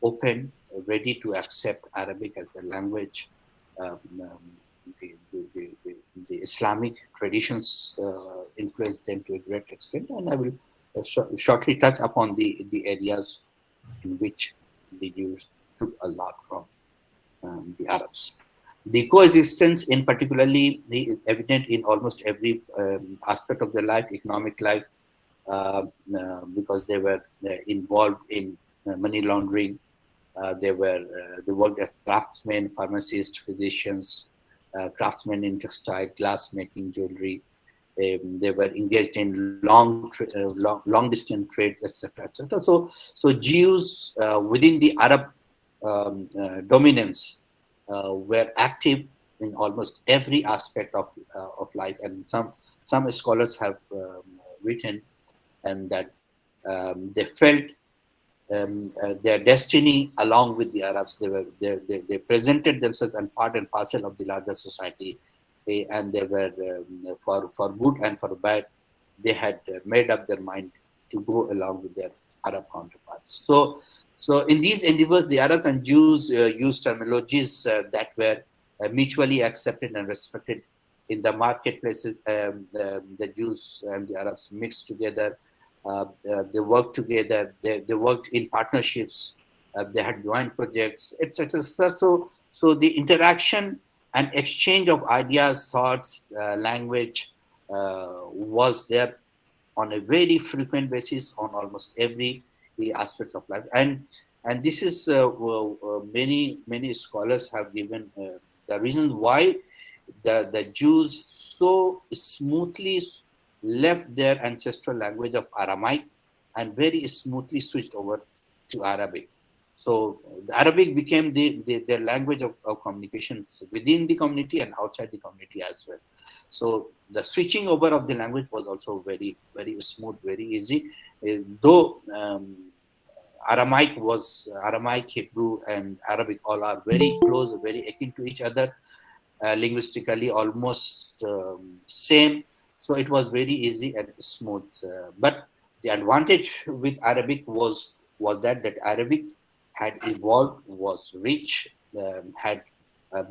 open, ready to accept Arabic as a language. Um, um, the Islamic traditions influenced them to a great extent, and I will shortly touch upon the areas in which the Jews took a lot from the Arabs. The coexistence, in particularly, evident in almost every aspect of their life, economic life, because they were involved in money laundering. They worked as craftsmen, pharmacists, physicians, craftsmen in textile, glass making, jewelry. They were engaged in long distance trades, etc., etc. So Jews within the Arab dominance were active in almost every aspect of life, and some scholars have written and that they felt their destiny along with the Arabs. They presented themselves as part and parcel of the larger society, and they were for good and for bad. They had made up their mind to go along with their Arab counterparts. So in these endeavors, the Arabs and Jews used terminologies that were mutually accepted and respected. In the marketplaces, the Jews and the Arabs mixed together. They worked together. They worked in partnerships. They had joint projects, etc. So the interaction and exchange of ideas, thoughts, language was there on a very frequent basis on almost every aspects of life. And this is many scholars have given the reason why the Jews so smoothly left their ancestral language of Aramaic and very smoothly switched over to Arabic. So the Arabic became their language of communication within the community and outside the community as well. So the switching over of the language was also very, very smooth, very easy. Though Aramaic, Hebrew, and Arabic all are very close, very akin to each other, linguistically almost same. So it was very easy and smooth. But the advantage with Arabic was that Arabic had evolved, was rich, had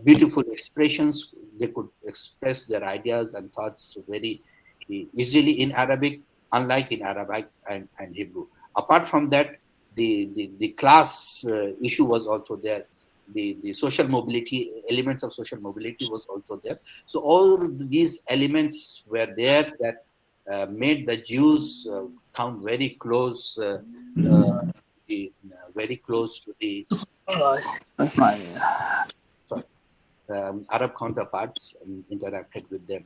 beautiful expressions. They could express their ideas and thoughts very easily in Arabic, unlike in Arabic and Hebrew. Apart from that, the class issue was also there. The social mobility, elements of social mobility was also there. So all these elements were there that made the Jews come very close, very close to the sorry, Arab counterparts and interacted with them.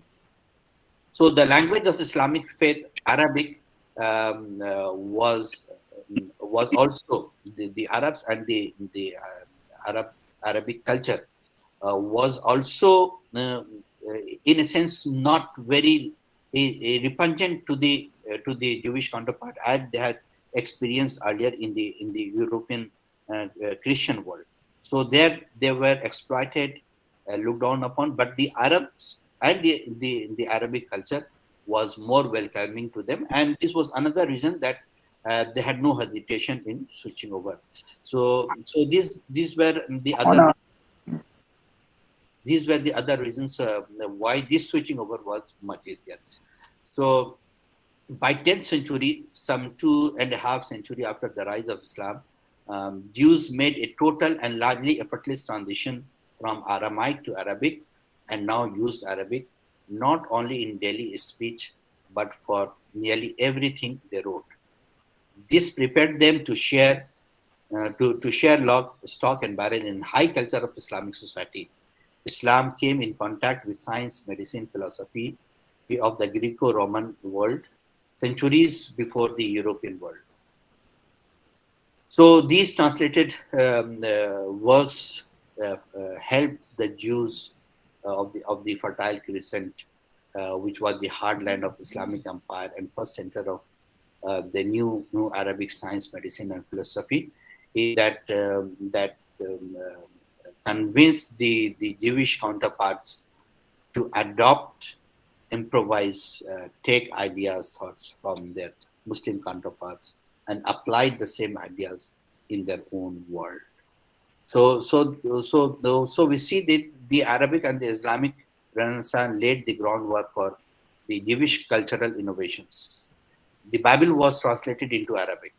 So the language of Islamic faith, Arabic, was also the Arabs and the Arabic culture was also, in a sense, not very repugnant to the Jewish counterpart as they had experienced earlier in the European Christian world. So there they were exploited, looked down upon, but the Arabs and the Arabic culture was more welcoming to them, and this was another reason that they had no hesitation in switching over. So these were the other. These were the other reasons why this switching over was much easier. So by 10th century, some 2.5 centuries after the rise of Islam, Jews made a total and largely effortless transition from Aramaic to Arabic and now used Arabic not only in daily speech but for nearly everything they wrote. This prepared them to share stock and barrel in high culture of Islamic society. Islam came in contact with science, medicine, philosophy of the Greco-Roman world centuries before the European world. So these translated works helped the Jews of the Fertile Crescent which was the heartland of Islamic Empire and first center of the new Arabic science, medicine, and philosophy, convinced the Jewish counterparts to adopt, improvise, take ideas, thoughts from their Muslim counterparts, and applied the same ideas in their own world. So we see that the Arabic and the Islamic Renaissance laid the groundwork for the Jewish cultural innovations. The Bible was translated into Arabic.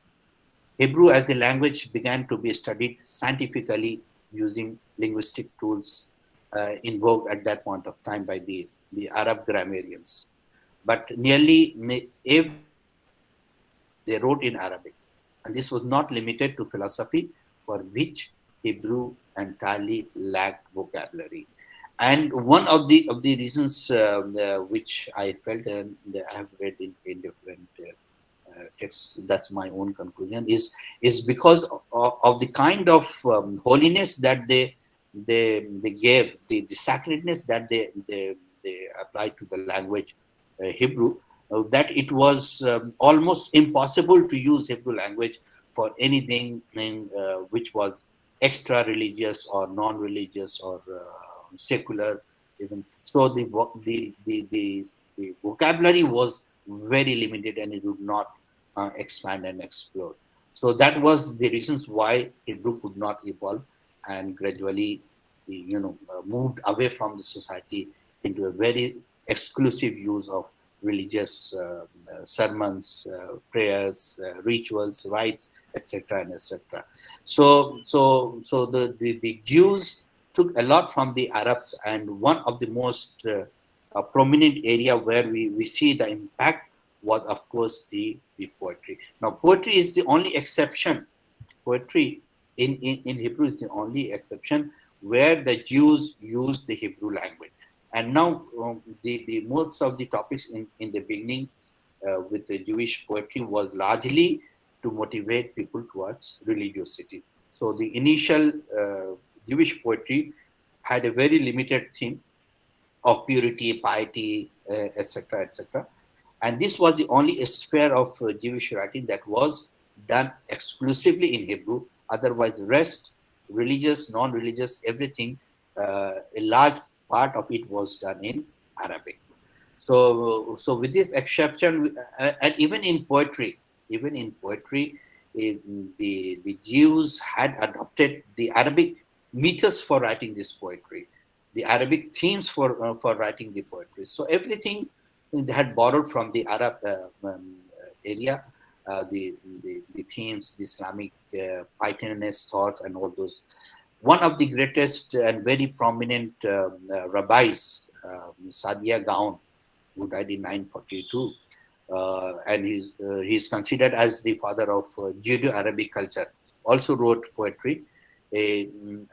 Hebrew as the language began to be studied scientifically using linguistic tools in vogue at that point of time by the Arab grammarians. But nearly every they wrote in Arabic. And this was not limited to philosophy, for which Hebrew entirely lacked vocabulary. And one of the reasons which I felt and I have read in different texts, that's my own conclusion, is because of the kind of holiness that they gave, the sacredness that they applied to the language Hebrew, that it was almost impossible to use Hebrew language for anything which was extra religious or non-religious or secular even. So the vocabulary was very limited and it would not expand and explore. So that was the reasons why Hebrew could not evolve and gradually moved away from the society into a very exclusive use of religious sermons, prayers, rituals, rites, etc., and etc. So the Jews took a lot from the Arabs, and one of the most prominent area where we see the impact was, of course, the poetry. Now, poetry is the only exception. Poetry in Hebrew is the only exception where the Jews use the Hebrew language. And now the most of the topics in the beginning with the Jewish poetry was largely to motivate people towards religiosity. So the initial Jewish poetry had a very limited theme of purity, piety, etc., etc. And this was the only sphere of Jewish writing that was done exclusively in Hebrew. Otherwise, the rest, religious, non-religious, everything, a large part of it was done in Arabic. So with this exception, and even in poetry, the Jews had adopted the Arabic meters for writing this poetry, the Arabic themes for writing the poetry. So everything they had borrowed from the Arab area, the themes, the Islamic Pythagorean thoughts, and all those. One of the greatest and very prominent rabbis, Sadia Gaon, who died in 942, and he's considered as the father of Judeo-Arabic culture, also wrote poetry, and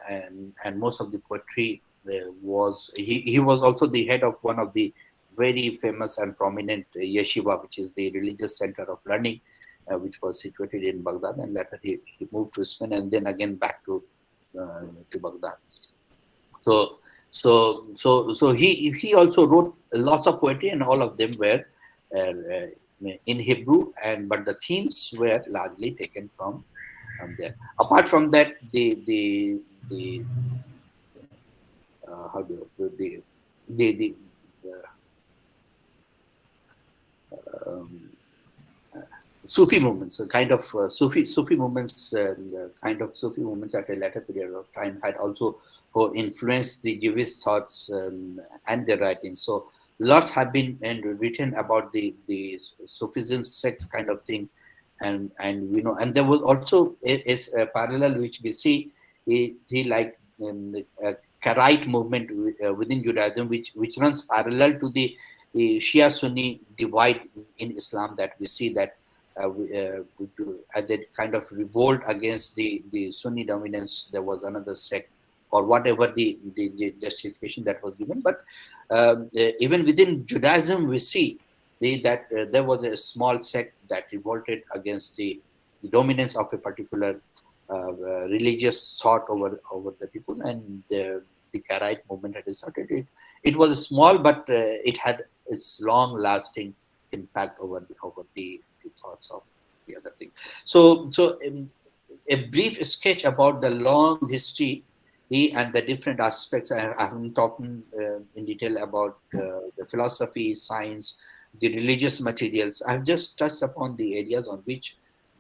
most of the poetry he was also the head of one of the very famous and prominent yeshiva, which is the religious center of learning, which was situated in Baghdad, and later he moved to Spain and then again back to Baghdad. So he also wrote lots of poetry, and all of them were in Hebrew, but the themes were largely taken from there. Apart from that, the Sufi movements, a kind of Sufi movements, Sufi movements at a later period of time had also influenced the Jewish thoughts and their writings. So lots have been written about the Sufism sect kind of thing, and there was also a parallel which we see like the Karaite movement within Judaism, which runs parallel to the Shia Sunni divide in Islam, that we see that as a kind of revolt against the Sunni dominance, there was another sect or whatever the justification that was given. But even within Judaism, we see that there was a small sect that revolted against the dominance of a particular religious thought over the people, and the Karaite movement had started. It was small, but it had its long-lasting impact over the thoughts of the other thing. So a brief sketch about the long history and the different aspects. I haven't talked in detail about the philosophy, science, the religious materials. I've just touched upon the areas on which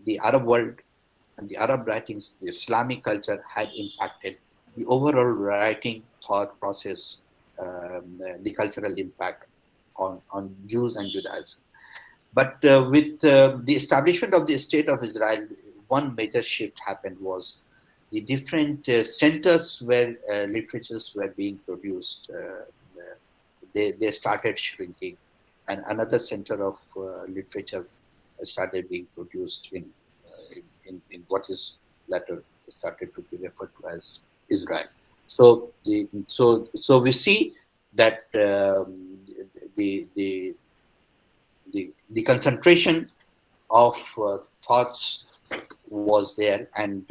the Arab world and the Arab writings, the Islamic culture had impacted the overall writing thought process, the cultural impact on Jews and Judaism. But with the establishment of the State of Israel, one major shift happened was the different centers where literatures were being produced. They started shrinking, and another center of literature started being produced in what is later started to be referred to as Israel. So we see that the the concentration of thoughts was there, and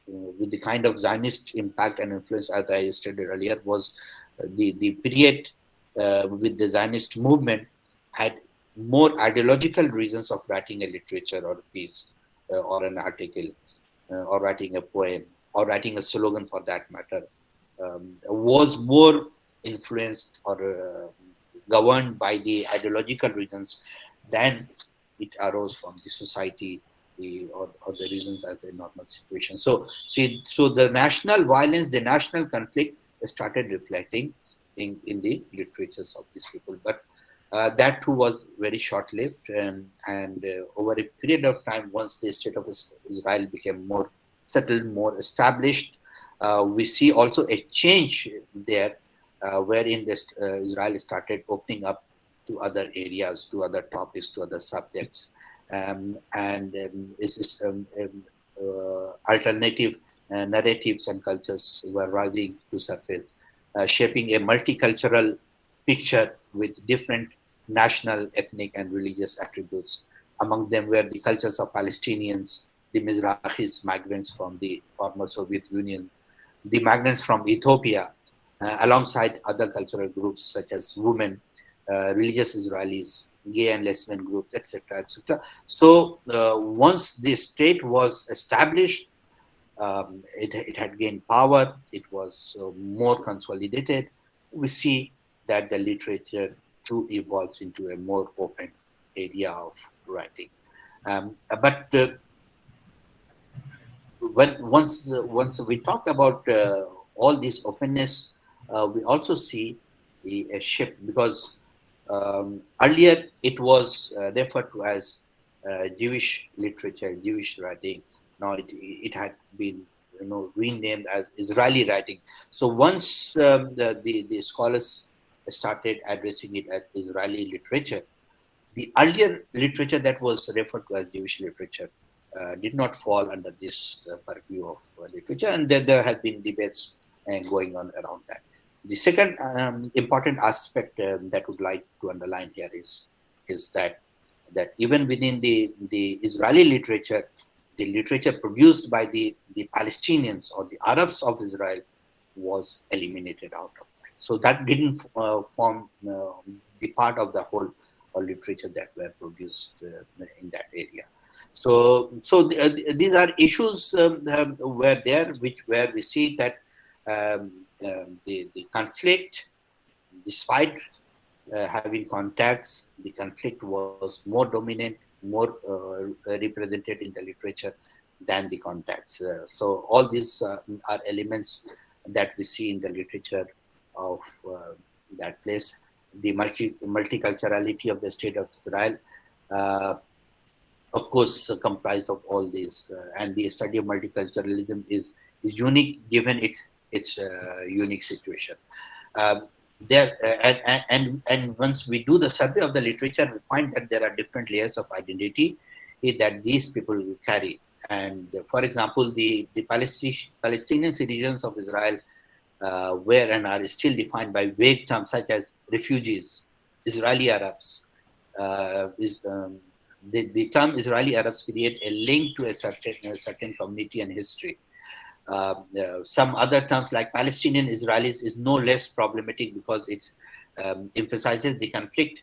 with the kind of Zionist impact and influence, as I stated earlier, was the period with the Zionist movement had more ideological reasons of writing a literature or a piece or an article or writing a poem or writing a slogan for that matter, was more influenced or governed by the ideological reasons than it arose from the society or the reasons as a normal situation. So the national violence, the national conflict started reflecting in the literatures of these people. But that too was very short-lived, and over a period of time, once the state of Israel became more settled, more established, we see also a change there, wherein Israel started opening up to other areas, to other topics, to other subjects, alternative narratives and cultures were rising to surface, shaping a multicultural picture with different national, ethnic, and religious attributes. Among them were the cultures of Palestinians, the Mizrahis, migrants from the former Soviet Union, the migrants from Ethiopia, alongside other cultural groups such as women, religious Israelis, gay and lesbian groups, etc., etc. So once the state was established, it had gained power. It was more consolidated. We see that the literature too evolves into a more open area of writing. But once we talk about all this openness, we also see a shift, because earlier it was referred to as Jewish literature, Jewish writing. Now it had been renamed as Israeli writing. So once the scholars started addressing it as Israeli literature, the earlier literature that was referred to as Jewish literature did not fall under this purview of literature, and there have been debates going on around that. The second important aspect that I would like to underline here is that even within the Israeli literature, the literature produced by the Palestinians or the Arabs of Israel was eliminated out of that. So that didn't form the part of the whole literature that were produced in that area. So these are issues were there, where we see that the conflict, despite having contacts, the conflict was more dominant, more represented in the literature than the contacts. So all these are elements that we see in the literature of that place. The multiculturality of the state of Israel, of course, comprised of all these, and the study of multiculturalism is unique given its unique situation. There and once we do the survey of the literature, we find that there are different layers of identity that these people carry. And for example, the Palestinian citizens of Israel were and are still defined by vague terms such as refugees, Israeli Arabs. The term Israeli Arabs create a link to a certain community and history. Some other terms like Palestinian Israelis is no less problematic because it emphasizes the conflict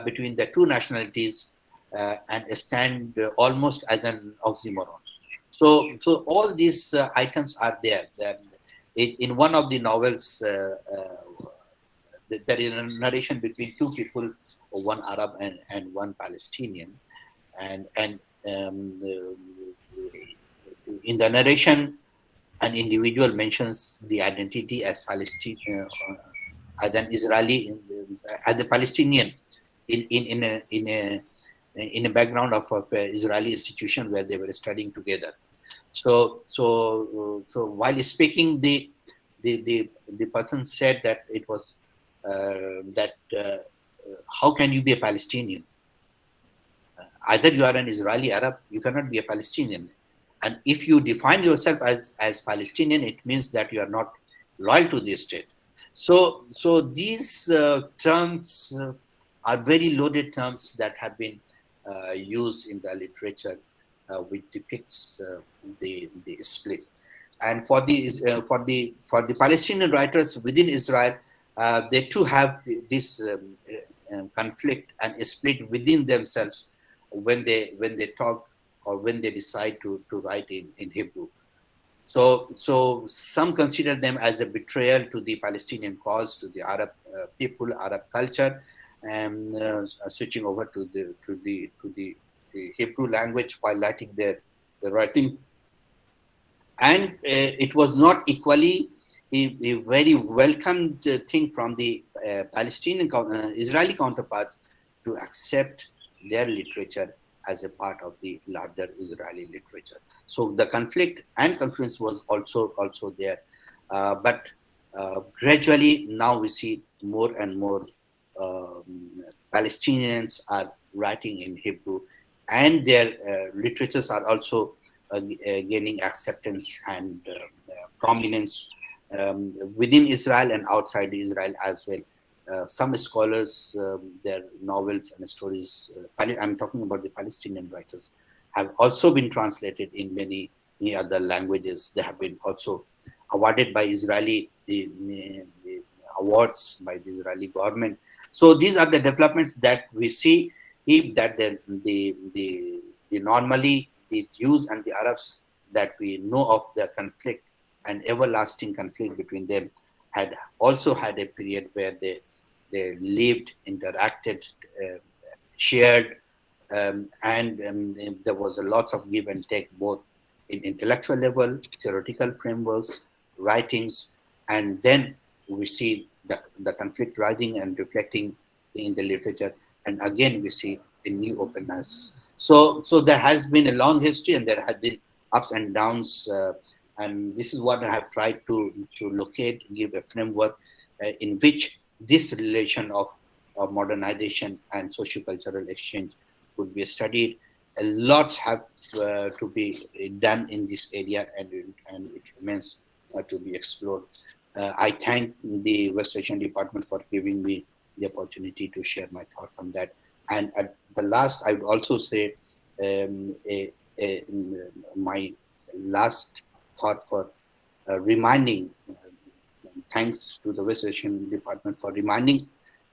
between the two nationalities and stand almost as an oxymoron. So all these items are there. In one of the novels, there is a narration between two people, one Arab and one Palestinian, and in the narration, an individual mentions the identity as Palestinian, as an Israeli, as a Palestinian, in a background of an Israeli institution where they were studying together. So while speaking, the person said that it was that how can you be a Palestinian? Either you are an Israeli Arab, you cannot be a Palestinian. And if you define yourself as Palestinian, it means that you are not loyal to the state. So these terms are very loaded terms that have been used in the literature, which depicts the split. And for the Palestinian writers within Israel, they too have this conflict and split within themselves when they talk or when they decide to write in Hebrew. So some consider them as a betrayal to the Palestinian cause, to the Arab people, Arab culture, and switching over to the Hebrew language while writing their writing. And it was not equally a very welcomed thing from the Palestinian Israeli counterparts to accept their literature as a part of the larger Israeli literature. So the conflict and confluence was also there, but gradually now we see more and more Palestinians are writing in Hebrew, and their literatures are also gaining acceptance and prominence within Israel and outside Israel as well. Some scholars, their novels and stories, I'm talking about the Palestinian writers, have also been translated in many other languages. They have been also awarded by the awards by the Israeli government. So these are the developments that we see. If that the normally the Jews and the Arabs that we know of the conflict and everlasting conflict between them had also had a period where they lived, interacted, shared, and there was a lots of give and take both in intellectual level, theoretical frameworks, writings, and then we see the conflict rising and reflecting in the literature, and again we see a new openness. So there has been a long history, and there have been ups and downs, and this is what I have tried to locate, give a framework in which this relation of modernization and socio-cultural exchange could be studied. A lot have to be done in this area, and it remains to be explored. I thank the West Asian Department for giving me the opportunity to share my thoughts on that. And at the last, I would also say my last thought for reminding, thanks to the West Asian Department for reminding,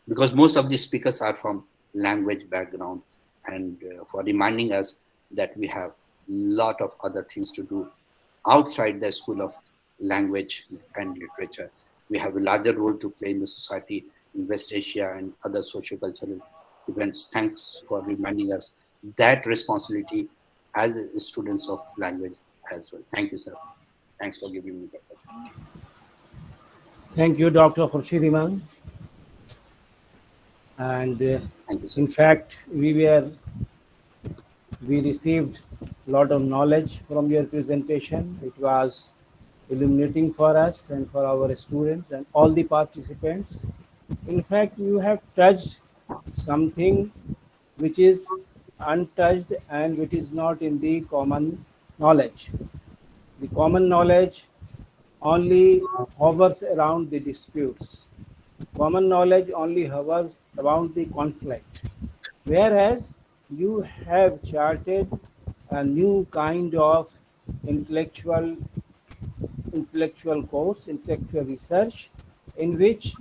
because most of the speakers are from language background, and for reminding us that we have a lot of other things to do outside the School of Language and Literature. We have a larger role to play in the society in West Asia and other socio-cultural events. Thanks for reminding us that responsibility as students of language as well. Thank you, sir. Thanks for giving me the opportunity. Thank you, Dr. Khurshid Imam. And Thank you, sir. in fact, we received a lot of knowledge from your presentation. It was illuminating for us and for our students and all the participants. In fact, you have touched something which is untouched and which is not in the common knowledge. The common knowledge only hovers around the disputes. Common knowledge only hovers around the conflict. Whereas you have charted a new kind of intellectual course, intellectual research, in which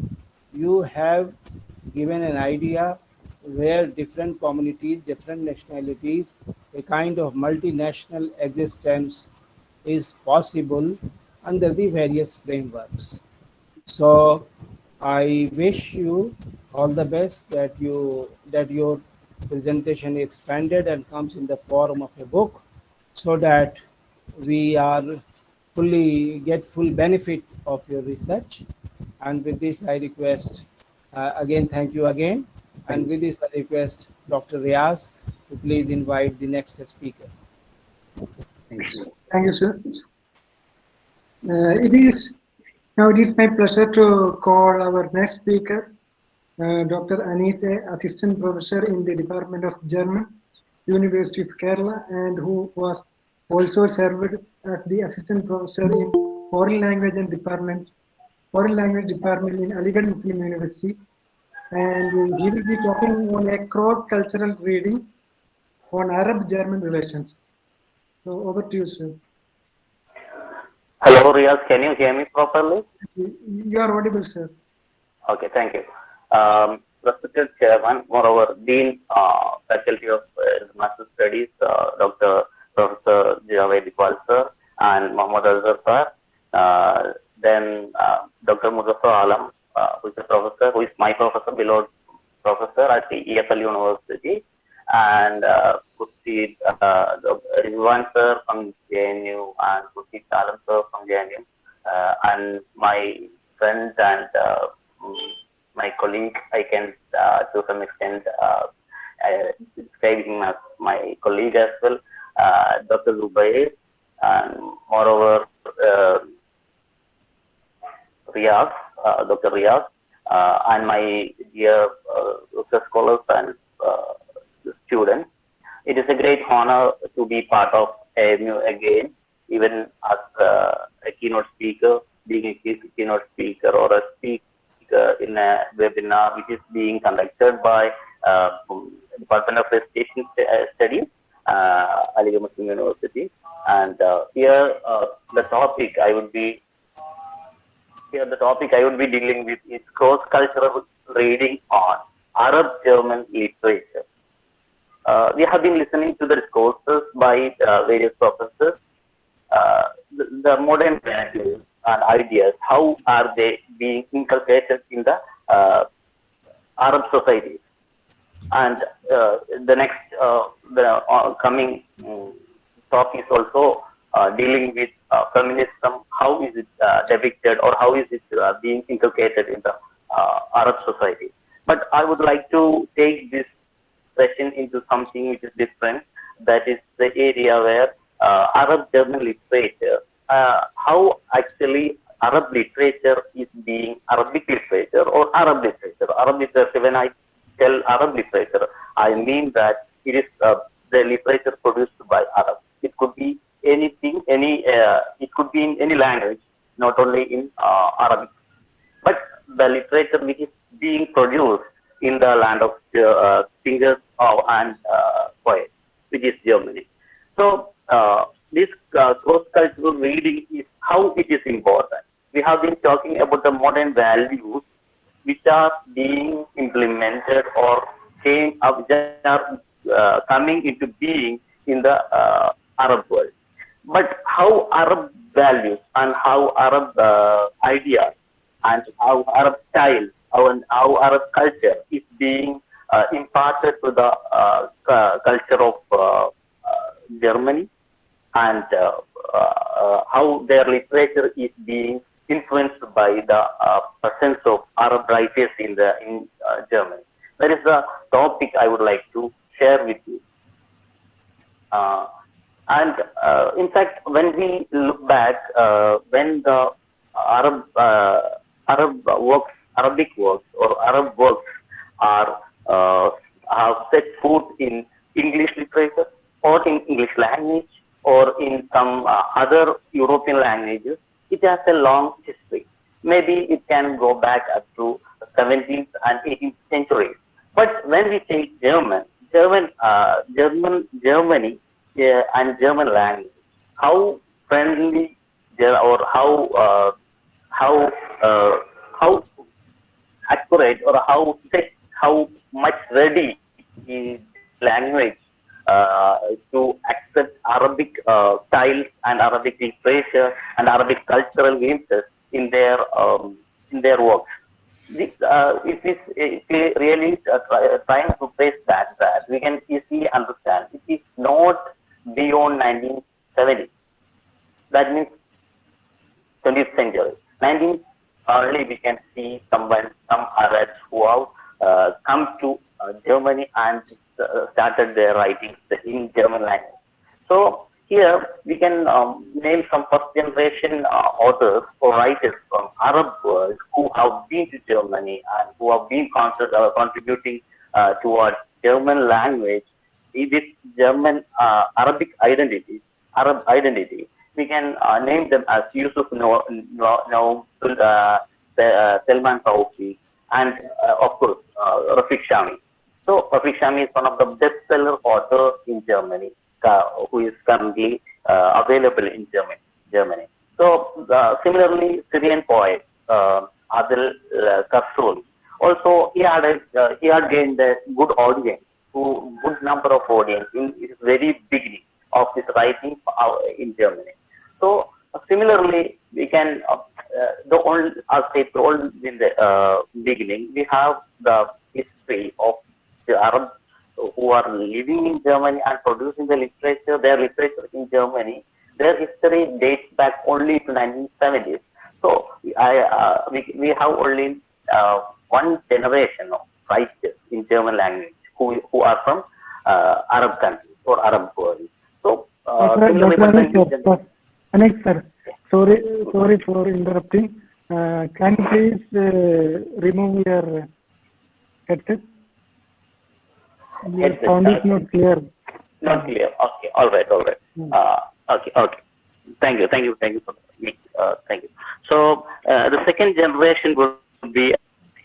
you have given an idea where different communities, different nationalities, a kind of multinational existence is possible under the various frameworks. So I wish you all the best that your presentation expanded and comes in the form of a book so that we are fully get full benefit of your research. And with this I request again thank you again, and Thank with you. this I request Dr. Riaz to please invite the next speaker. Thank you. Thank you, sir. It is my pleasure to call our next speaker, Dr. Anise, Assistant Professor in the Department of German, University of Kerala, and who was also served as the Assistant Professor in Foreign Language Department in Aligarh Muslim University. And he will be talking on a cross-cultural reading on Arab-German relations. So over to you, sir. Hello, Riaz. Can you hear me properly? You are audible, sir. Okay, thank you. Respected Chairman, moreover, Dean, Faculty of Master Studies, Dr. Professor Jawaharlal sir, and Muhammad Azhar sir, then Dr. Muzaffar Alam, who is a professor, who is my professor, below professor at the EFL University, and Khurshid Rizwanur sir from JNU, and Khurshid Alam sir from JNU, and my friends and my colleague, I can to some extent describe him as my colleague as well, Dr. Zubair, and moreover Riyaz, Dr. Riyaz, and my dear scholars and students. It is a great honor to be part of AMU again, even as a keynote speaker, being a keynote speaker or a speaker in a webinar which is being conducted by Department of Education Studies, Aligarh Muslim University. And here the topic I would be dealing with is cross-cultural reading on Arab-German literature. We have been listening to the discourses by various professors. The modern values and ideas, how are they being inculcated in the Arab societies? And the next, coming talk is also dealing with feminism. How is it depicted, or how is it being inculcated in the Arab society? But I would like to take this session into something which is different. That is the area where Arab-German literature, how actually Arab literature is being Arabic literature or Arab literature. Arab literature, when I tell Arab literature, I mean that it is the literature produced by Arabs. It could be anything, it could be in any language, not only in Arabic. But the literature which is being produced in the land of singers and poets, which is Germany. So this cross-cultural reading is how it is important. We have been talking about the modern values which are being implemented or which are coming into being in the Arab world. But how Arab values and how Arab ideas and how Arab style, how Arab culture is being imparted to the culture of Germany, and how their literature is being influenced by the presence of Arab writers in Germany. That is the topic I would like to share with you. And in fact, when we look back, when the Arabic works or Arab works are set foot in English literature or in English language or in some other European languages, it has a long history. Maybe it can go back up to 17th and 18th centuries. But when we say Germany and German language, how friendly or how accurate or how much ready his language to accept Arabic styles and Arabic literature and Arabic cultural glimpses in their works. If we really trying to trace that, we can easily understand it is not beyond 1970. That means 20th century. 19th, only we can see some Arabs who have come to Germany and started their writings in German language. So here we can name some first generation authors or writers from Arab world who have been to Germany and who have been contributing towards German language with German Arab identity. We can name them as Yusuf Selman Taufi, and of course Rafiq Shami. So Rafiq Shami is one of the bestseller authors in Germany, who is currently available in Germany. So similarly, Syrian poet Adel Kassoul. Also, he had gained a good audience, good number of audience in his very beginning of his writing in Germany. So similarly, we can as I told in the beginning, we have the history of the Arabs who are living in Germany and producing their literature in Germany. Their history dates back only to 1970s. So we have only one generation of writers in German language who are from Arab countries or Arab world. So similarly, Anik sir, sorry for interrupting. Can you please remove your headset? Your sound is not clear. Not clear. Okay. All right. Okay. Thank you for me. Thank you. So the second generation would be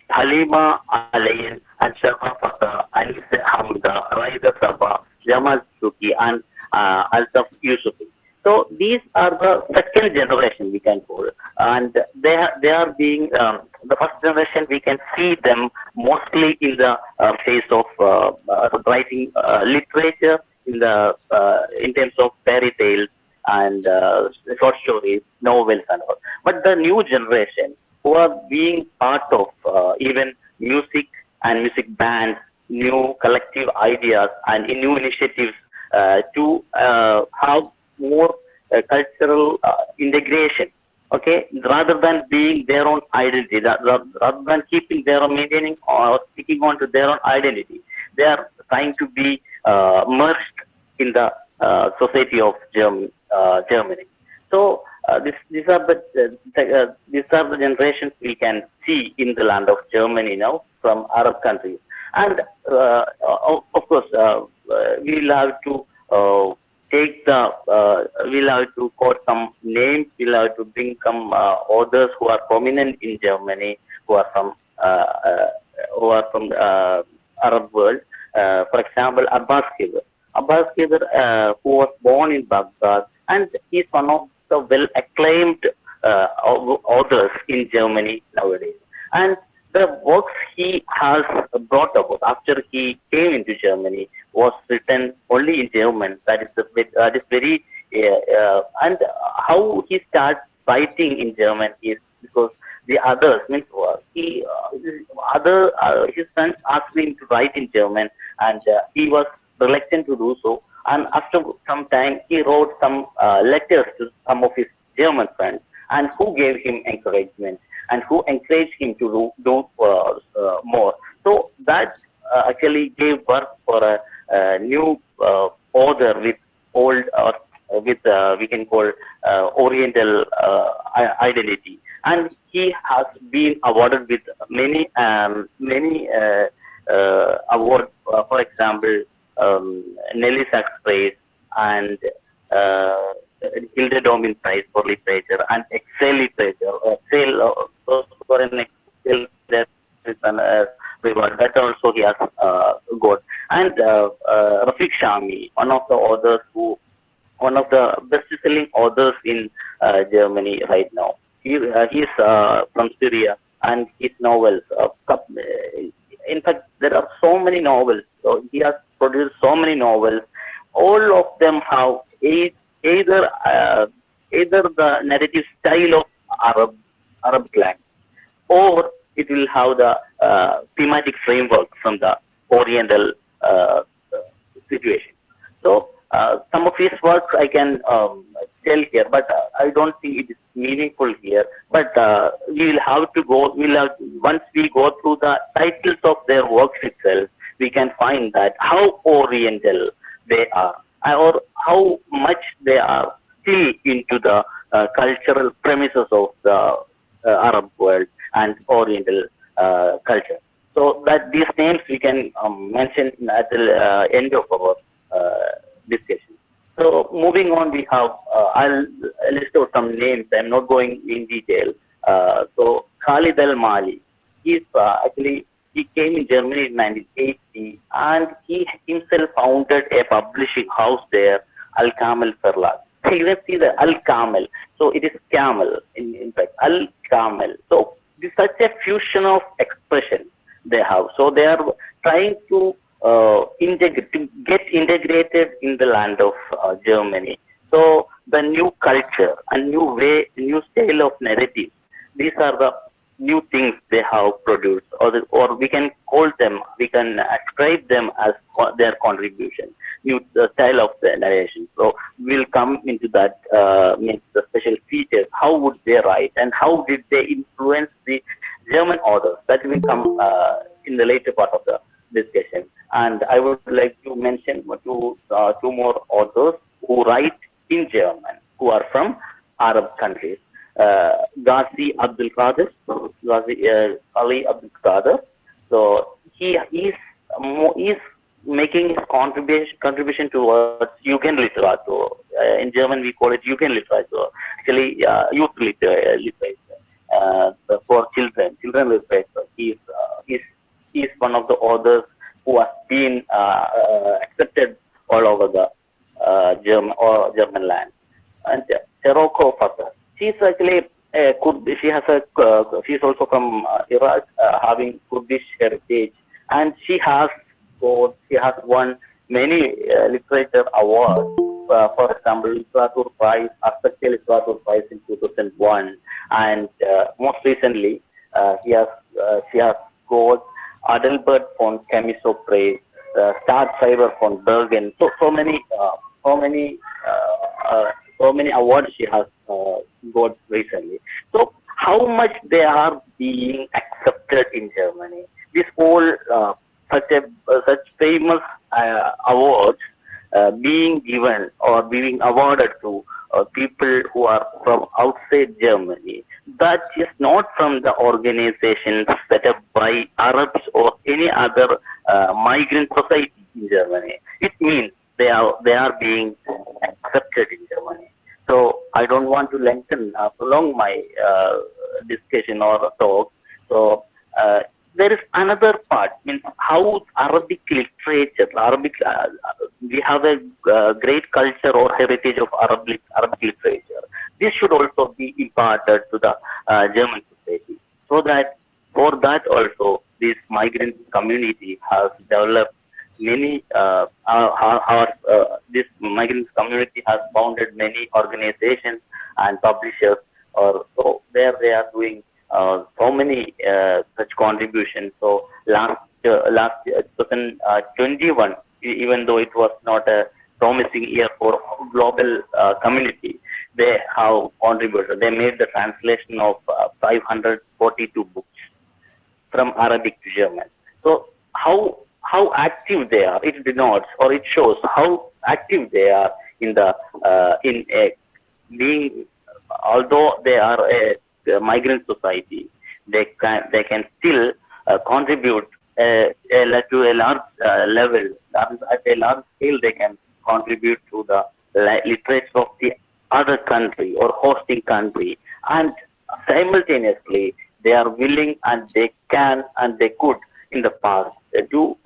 Halima Alain and Sharma Fatah, Anis Hamda, Raida Sabah, Jamal Suki, and Altaf Yusufi. So these are the second generation we can call, and they are being the first generation. We can see them mostly in the phase of writing literature in terms of fairy tales and short stories, novels, and all. But the new generation who are being part of even music and music bands, new collective ideas and new initiatives to have more cultural integration, okay, rather than being their own identity, rather than keeping their own, maintaining or sticking on to their own identity, they are trying to be merged in the society of Germany. So these are the generations we can see in the land of Germany now from Arab countries, and of course we'll have to we'll have to quote some names. We'll have to bring some authors who are prominent in Germany, who are from Arab world. For example, Abbas Khidr, who was born in Baghdad, and he's one of the well-acclaimed authors in Germany nowadays. And the works he has brought about after he came into Germany was written only in German. That is very and how he starts writing in German is because the others means his friends asked him to write in German, and he was reluctant to do so. And after some time, he wrote some letters to some of his German friends, and who gave him encouragement and who encouraged him to do more. So that actually gave birth for a new author with old or with we can call Oriental identity, and he has been awarded with many awards. For example, Nelly Sachs Prize and Hilde Domin Prize for Literature and Excel Literature. Excel for an Excel reward that also he has got. And Rafiq Shami, one of the best-selling authors in Germany right now. He is from Syria, and his novels. In fact, there are so many novels So he has produced so many novels. All of them have either either the narrative style of Arab language, or it will have the thematic framework from the Oriental situation. So some of his works I can tell here, but I don't think it is meaningful here. But we will have to go. Once we go through the titles of their works itself, we can find that how Oriental they are, or how much they are still into the cultural premises of the Arab world and Oriental culture. So that these names we can mention at the end of our discussion. So moving on, we have I'll list out some names. I'm not going in detail. So Khalid Al-Mali, he's actually he came in Germany in 1980, and he himself founded a publishing house there, Al-Kamel Verlag. So you can see the Al-Kamel. So it is camel in fact, Al-Kamel. So this is such a fusion of expression they have. So they are trying to get integrated in the land of Germany. So the new culture and new style of narrative, these are the new things they have produced, or we can call them, we can ascribe them as their contribution, new style of the narration. So we'll come into that, means the special features, how would they write and how did they influence the German authors. That will come in the later part of the discussion. And I would like to mention two more authors who write in German, who are from Arab countries. Ghazi Abdul Qadir, Ali Abdul Qadir. So he is making his contribution towards Jugendliteratur. In German we call it Jugendliteratur. Actually, youth literature for children literature. He is one of the authors who has been accepted all over the German land. And Teroko Fatah. She's actually Kurdish. She's also from Iraq, having Kurdish heritage, and she has won many literature awards. For example, Literatur Prize, Aspecte Literatur Prize in 2001, and most recently, she has got Adelbert von Chamisso Prize, Staatsschreiber von Bergen. So many awards she has got recently. So how much they are being accepted in Germany? This whole such famous awards being given or being awarded to people who are from outside Germany, that is not from the organizations set up by Arabs or any other migrant society in Germany. It means they are being accepted in Germany. So I don't want to prolong my discussion or talk. So there is another part, means how Arabic literature, we have a great culture or heritage of Arabic literature. This should also be imparted to the German society, so that for that also this migrant community has developed many. This migrant community has founded many organizations and publishers, or so there they are doing so many such contributions. So last 2021, even though it was not a promising year for global community, they have contributed. They made the translation of 542 books from Arabic to German. So how active they are, it denotes or it shows how active they are in being, although they are a migrant society, they can still contribute to a large level, at a large scale. They can contribute to the literature of the other country or hosting country, and simultaneously they are willing and they can and they could in the past to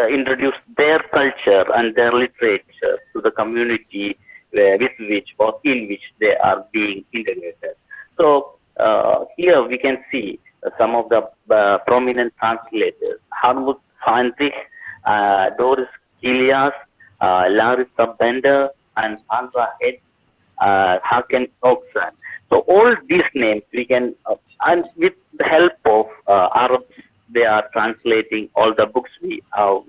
introduce their culture and their literature to the community with which or in which they are being integrated. So here we can see some of the prominent translators. Harmut Heinrich Doris Kilias, Larissa Bender, and Sandra Head, Haken Oxan. So all these names we can, and with the help of Arabs, they are translating all the books we have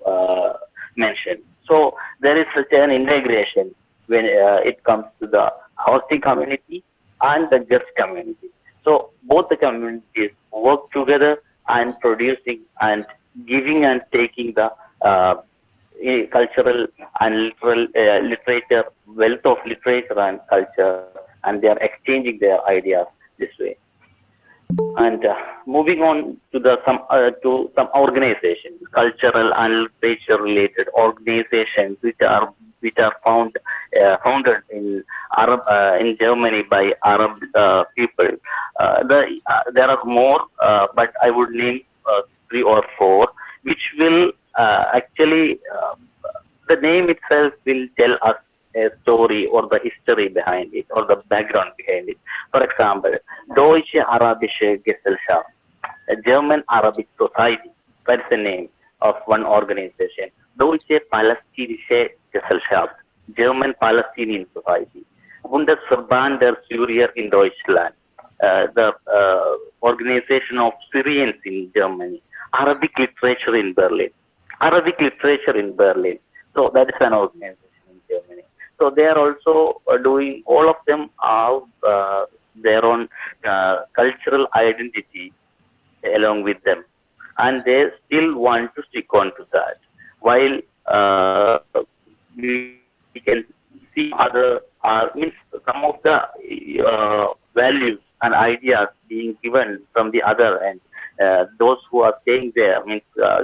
mentioned. So there is such an integration when it comes to the hosting community and the guest community. So both the communities work together and producing and giving and taking the cultural and literature, wealth of literature and culture, and they are exchanging their ideas this way. And moving on to some organizations, cultural and literature related organizations which are founded in Germany by Arab people. There are more, but I would name 3 or 4, which will actually the name itself will tell us a story or the history behind it or the background behind it. For example, Deutsche Arabische Gesellschaft, a German Arabic Society. That's the name of one organization. Deutsche Palästinische Gesellschaft, German Palestinian Society. Bundesverband der Syrier in Deutschland, the organization of Syrians in Germany. Arabic literature in Berlin. So that is an organization in Germany. So they are also doing, all of them have their own cultural identity along with them. And they still want to stick on to that. While we can see some of the values and ideas being given from the other end. Those who are staying there,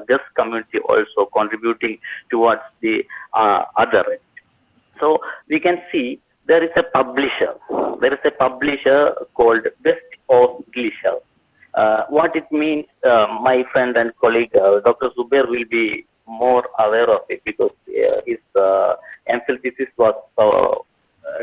this community also contributing towards the other end. So we can see there is a publisher. Called West Ostlicher. What it means, my friend and colleague Dr. Zubair will be more aware of it because his MPhil thesis was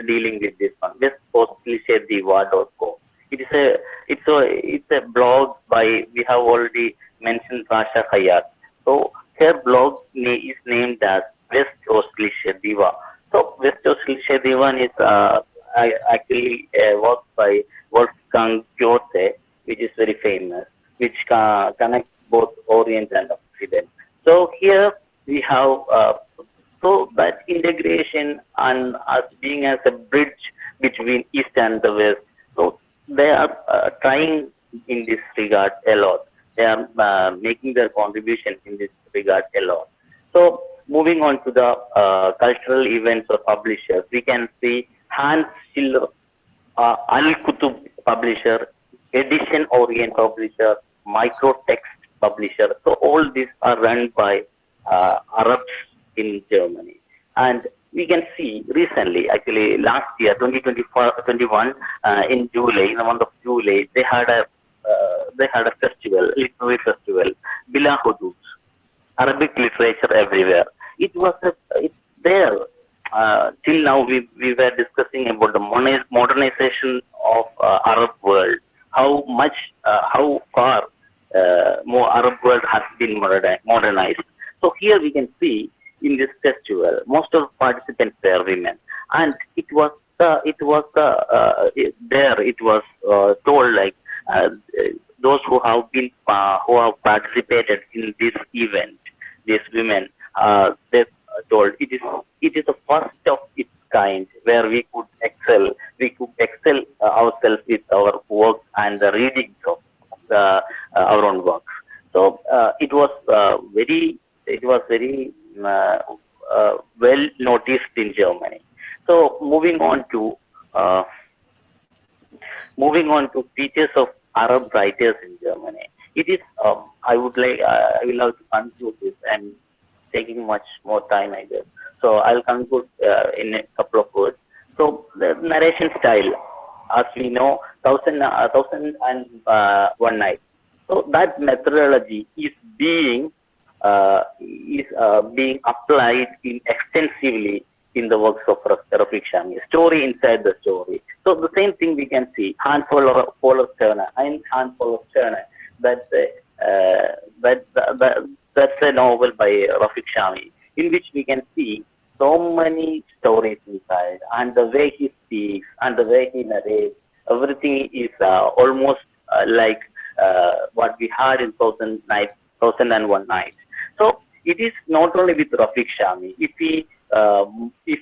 dealing with this one. westostlicherdiva.com. It's a blog by, we have already mentioned Rasha Khayyat. So her blog is named as West Ostlicher Diva. So West Ostlicher Diva is actually a work by Wolfgang Goethe, which is very famous, which connects both Orient and Occident. So here we have so that integration and us being as a bridge between East and the West. So they are trying in this regard a lot. They are making their contribution in this regard a lot. So moving on to the cultural events or publishers, we can see Hans Schiller, Al-Kutub publisher, Edition Orient publisher, Microtext publisher. So all these are run by Arabs in Germany. And we can see recently, actually last year, 2021, in July, in the month of July, they had a festival, literary festival, Bila Hudud, Arabic literature everywhere. It's there. Till now, we were discussing about the modernization of Arab world. How far more Arab world has been modernized. So here we can see in this festival, most of the participants were women, and it was told like those who have participated in this event, these women, they told it is the first of its kind where we could excel ourselves with our work and the readings of our own works. So it was very well noticed in Germany. So moving on to features of Arab writers in Germany. It is I will have to conclude this. I'm taking much more time, I guess. So I'll conclude in a couple of words. So the narration style, as we know, Thousand and One Night. So that methodology is being applied extensively in the works of Rafiq Shami. Story inside the story. So the same thing we can see Hans Fowler Turner, that That's a novel by Rafiq Shami, in which we can see so many stories inside, and the way he speaks and the way he narrates, everything is almost like what we had in Thousand and One Night. So it is not only with Rafiq Shami. If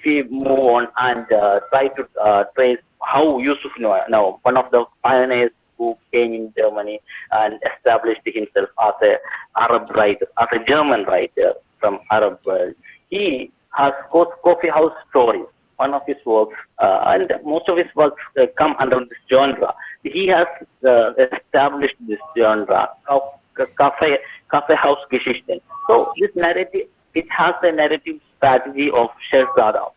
we move on and try to trace how Yusuf Noah, now one of the pioneers who came in Germany and established himself as a Arab writer, as a German writer from Arab world, he has coffee house stories. One of his works, and most of his works come under this genre. He has established this genre of cafe house Geschichten. So this narrative, it has a narrative strategy of Sherzada.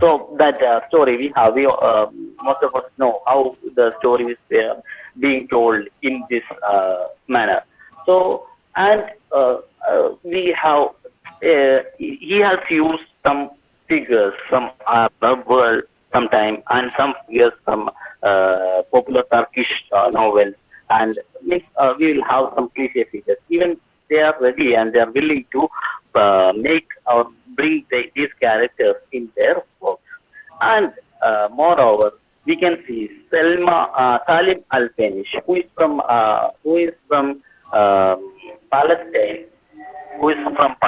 So that story we have, most of us know how the story is being told in this manner. So, and we have, he has used some figures from Arab world sometime, and some figures from popular Turkish novels, and we will have some cliche figures. Even they are ready and they are willing to make or bring these characters in their works. And moreover, we can see Salim Al-Fanish, who is from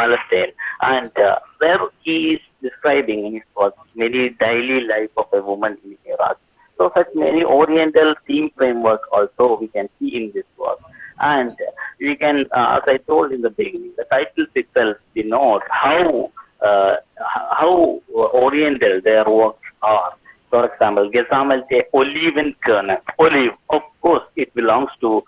Palestine, and where he is describing in his work many daily life of a woman in Iraq. So such many Oriental theme framework also we can see in this work. And we can, as I told in the beginning, the titles itself denote how Oriental their works are. For example, Gesamelte oliven kernel. Olive, of course, it belongs to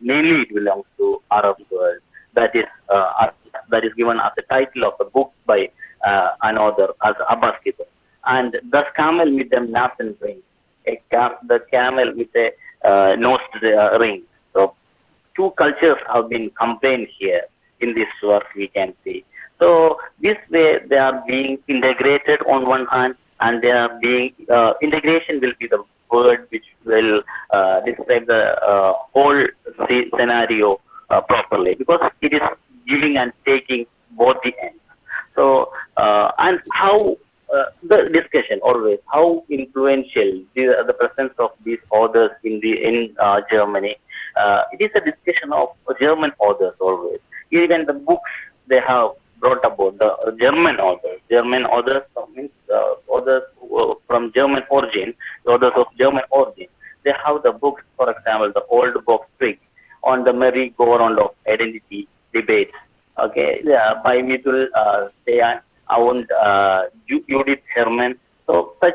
mainly it belongs to Arab world. That is given as the title of a book by an author as Abbas Kitab. And thus camel with them nascent ring. The camel with a nose ring. So two cultures have been combined here in this work we can see. So this way they are being integrated on one hand, and they are being integration will be the word which will describe the whole scenario properly, because it is giving and taking both the ends. So and how the discussion always how influential the presence of these authors in Germany. It is a discussion of German authors always. Even the books they have brought about, the German authors means authors from German origin, authors of German origin. They have the books, for example, the old box trick on the merry-go-round of identity debates. Okay, by Mitul Sayan, and Judith Herman. So such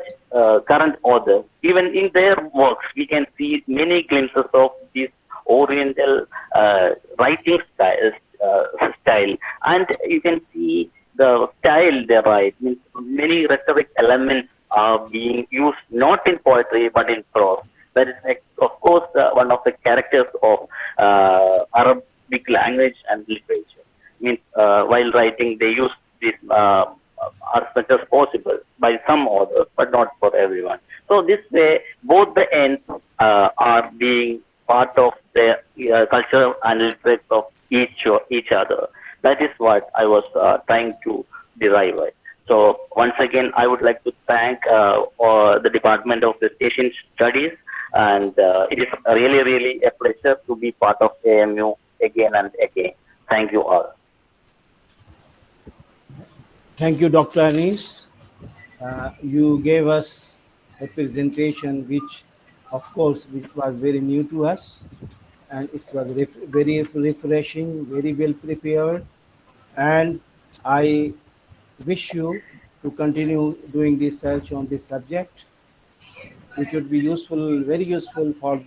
current authors, even in their works, we can see many glimpses of this Oriental writing style, and you can see the style they write. Means many rhetoric elements are being used not in poetry but in prose. That is, of course, one of the characters of Arabic language and literature. Means while writing, they use this as much as possible by some authors, but not for everyone. So this way, both the ends are being part of the culture and literature of each other. That is what I was trying to derive. So once again, I would like to thank the Department of Asian Studies, and it is really, really a pleasure to be part of AMU again and again. Thank you all. Thank you, Dr. Anis. You gave us a presentation which, of course, which was very new to us, and it was very refreshing, very well prepared, and I wish you to continue doing research on this subject, which would be useful, very useful for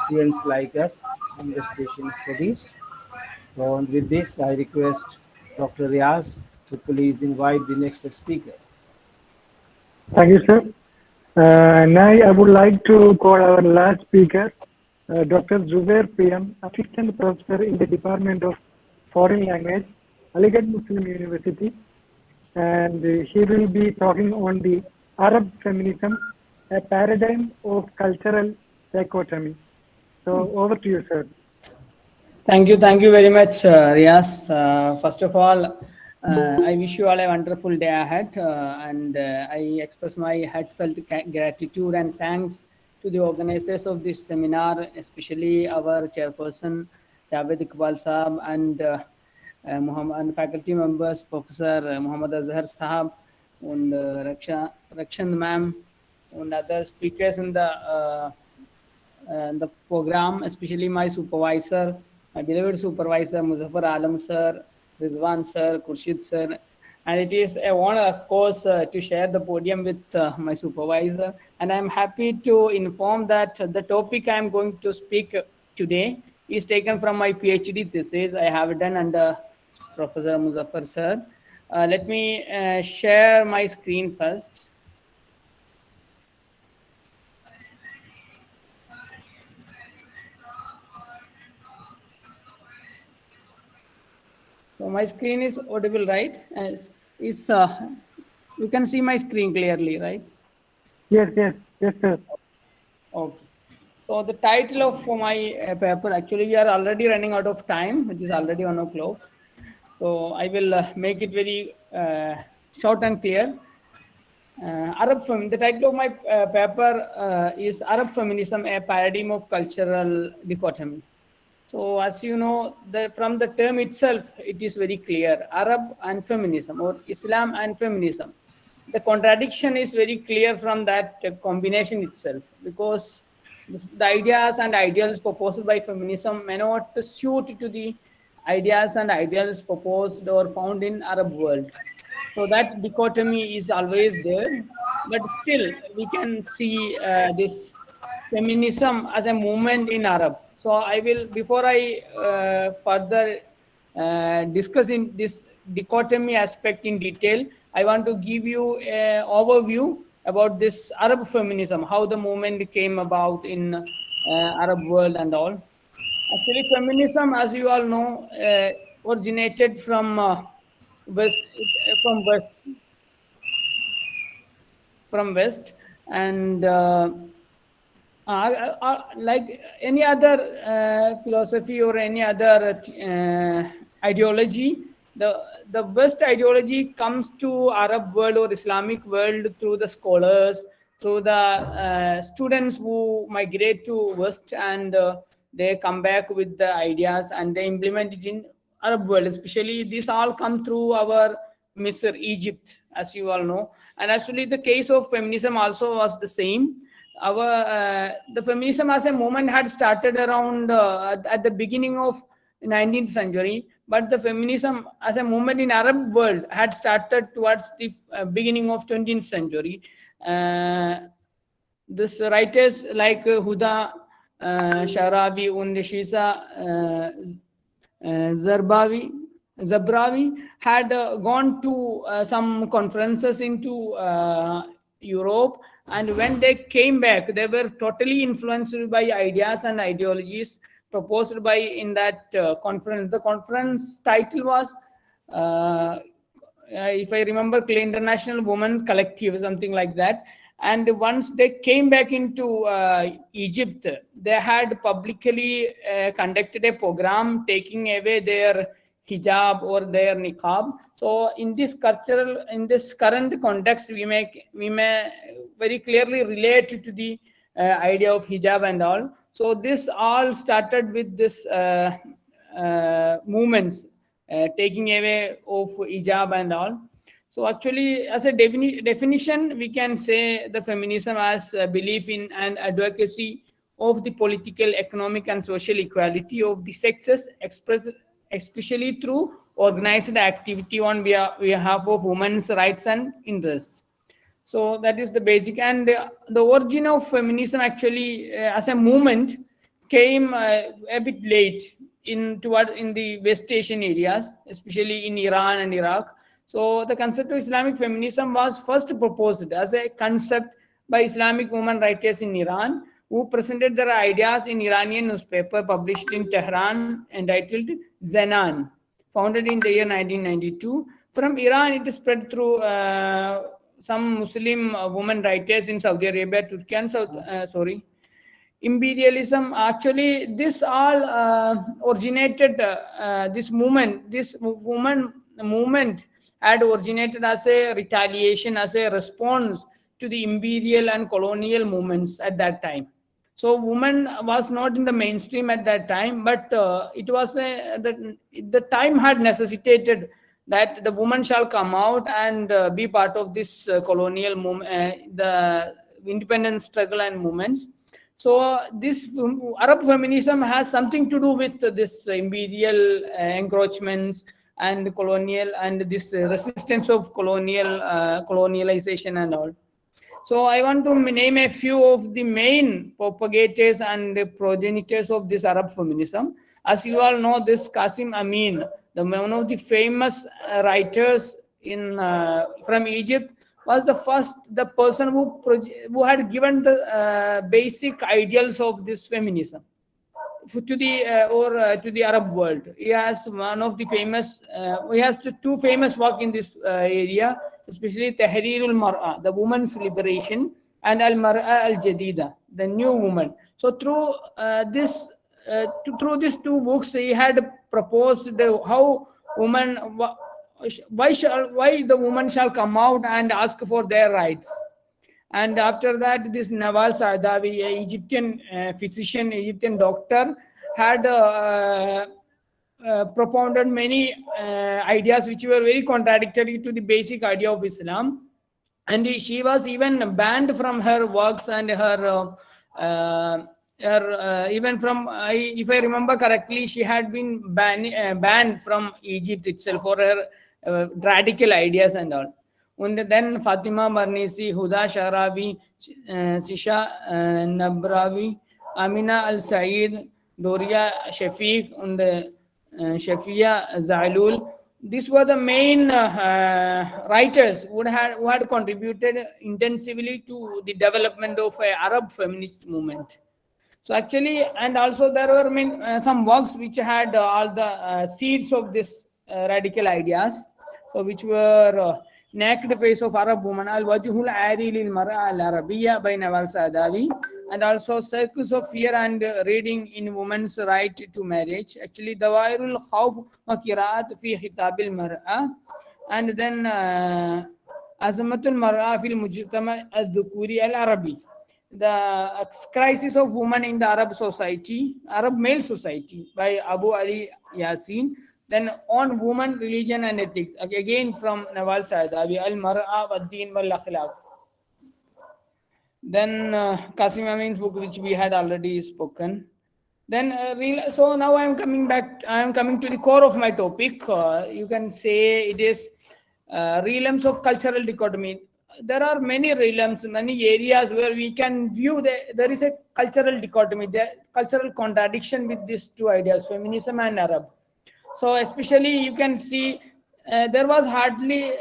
students like us in Asian Studies. So with this, I request Dr. Riaz to please invite the next speaker. Thank you, sir. Now I would like to call our last speaker, Dr. Zubair PM, Assistant Professor in the Department of Foreign Language, Aligarh Muslim University, and he will be talking on the Arab feminism, a paradigm of cultural dichotomy. So over to you, sir. Thank you very much, Riaz. First of all, I wish you all a wonderful day ahead, and I express my heartfelt gratitude and thanks to the organizers of this seminar, especially our chairperson, Javed Iqbal Saab, and faculty members, Professor Muhammad Azhar Sahab, and Rakshand Ma'am, and other speakers in the program, especially my supervisor, my beloved supervisor, Muzaffar Alam sir, Rizwan sir, Khurshid sir. And it is a honor, of course, to share the podium with my supervisor. And I'm happy to inform that the topic I'm going to speak today is taken from my PhD thesis I have done under Professor Muzaffar sir. Let me share my screen first. So my screen is audible, right? You can see my screen clearly, right? Yes, sir. Okay. So the title of my paper, actually we are already running out of time, which is already 1 o'clock. So I will make it very short and clear. The title of my paper is Arab Feminism, a Paradigm of Cultural Dichotomy. So as you know, from the term itself, it is very clear, Arab and feminism, or Islam and feminism. The contradiction is very clear from that combination itself, because the ideas and ideals proposed by feminism may not suit to the ideas and ideals proposed or found in Arab world. So that dichotomy is always there, but still we can see this feminism as a movement in Arab. So I will, before I further discuss in this dichotomy aspect in detail, I want to give you an overview about this Arab feminism, how the movement came about in Arab world and all. Actually, feminism, as you all know, originated from west, from west, and like any other philosophy or any other ideology, the best ideology comes to Arab world or Islamic world through the scholars, through the students who migrate to west, and they come back with the ideas and they implement it in Arab world. Especially these all come through our Misr, Egypt, as you all know. And actually the case of feminism also was the same. The feminism as a movement had started around at the beginning of 19th century, but the feminism as a movement in Arab world had started towards the beginning of 20th century. This writers like Huda Sharabi, Undeshisa, Zabrawi had gone to some conferences into Europe, and when they came back, they were totally influenced by ideas and ideologies proposed by in that conference. The conference title was, if I remember, International Women's Collective, something like that. And once they came back into Egypt, they had publicly conducted a program taking away their hijab or their niqab. So in this current context, we may very clearly relate to the idea of hijab and all. So this all started with this movements taking away of hijab and all. So actually, as a definition, we can say the feminism as a belief in and advocacy of the political, economic, and social equality of the sexes, expressed especially through organized activity on behalf of women's rights and interests. So that is the basic. And the origin of feminism actually as a movement came a bit late in the West Asian areas, especially in Iran and Iraq. So the concept of Islamic feminism was first proposed as a concept by Islamic women writers in Iran, who presented their ideas in Iranian newspaper published in Tehran entitled Zenan, founded in the year 1992. From Iran, it spread through some Muslim women writers in Saudi Arabia, Turkey, and imperialism. Actually, this all originated, this woman movement had originated as a retaliation, as a response to the imperial and colonial movements at that time. So woman was not in the mainstream at that time, but it was the time had necessitated that the woman shall come out and be part of this colonial movement, the independence struggle and movements. So this Arab feminism has something to do with this imperial encroachments and colonial, and this resistance of colonialization and all. So I want to name a few of the main propagators and progenitors of this Arab feminism. As you all know, this Qasim Amin, one of the famous writers in from Egypt, was the person who had given the basic ideals of this feminism to the Arab world. He has one of the famous. He has two famous work in this area, especially Tahrirul Mar'a, the woman's liberation, and Al Mar'a Al Jadida, the new woman. So through these two books, he had proposed how woman why the woman shall come out and ask for their rights. And after that, this Nawal Saadawi, an Egyptian physician, Egyptian doctor, had propounded many ideas which were very contradictory to the basic idea of Islam. And she was even banned from her works and even from, if I remember correctly, she had been banned from Egypt itself for her radical ideas and all. And then Fatima Marnisi, Huda Sharabi, Sisha Nabrawi, Amina Al Said, Doria Shafiq, and Shafia Zalul. These were the main writers who had contributed intensively to the development of an Arab feminist movement. So actually, and also there were some works which had all the seeds of this radical ideas, so which were Naked Face of Arab Woman, Al-Wajhul Ari lil Mar'a Al-Arabiyya by Nawal Saadawi, and also Circles of Fear and Reading in Women's Right to Marriage, actually Dawairul Khawf wa Qira'at fi Khitab al-Mar'a, and then Azamatul Mar'a fil Mujtama al-Dhukuri al-Arabi, the crisis of women in the Arab society, Arab male society by Abu Ali Yasin. Then on woman, religion and ethics, again from Nawal Saadawi, Al-Mar'a wad-Din wal-Akhlaq. Then Qasim Amin's book, which we had already spoken. Then so now I am coming to the core of my topic. You can say it is realms of cultural dichotomy. There are many realms, many areas where we can view there is a cultural dichotomy, the cultural contradiction with these two ideas, feminism and Arab. So especially you can see there was hardly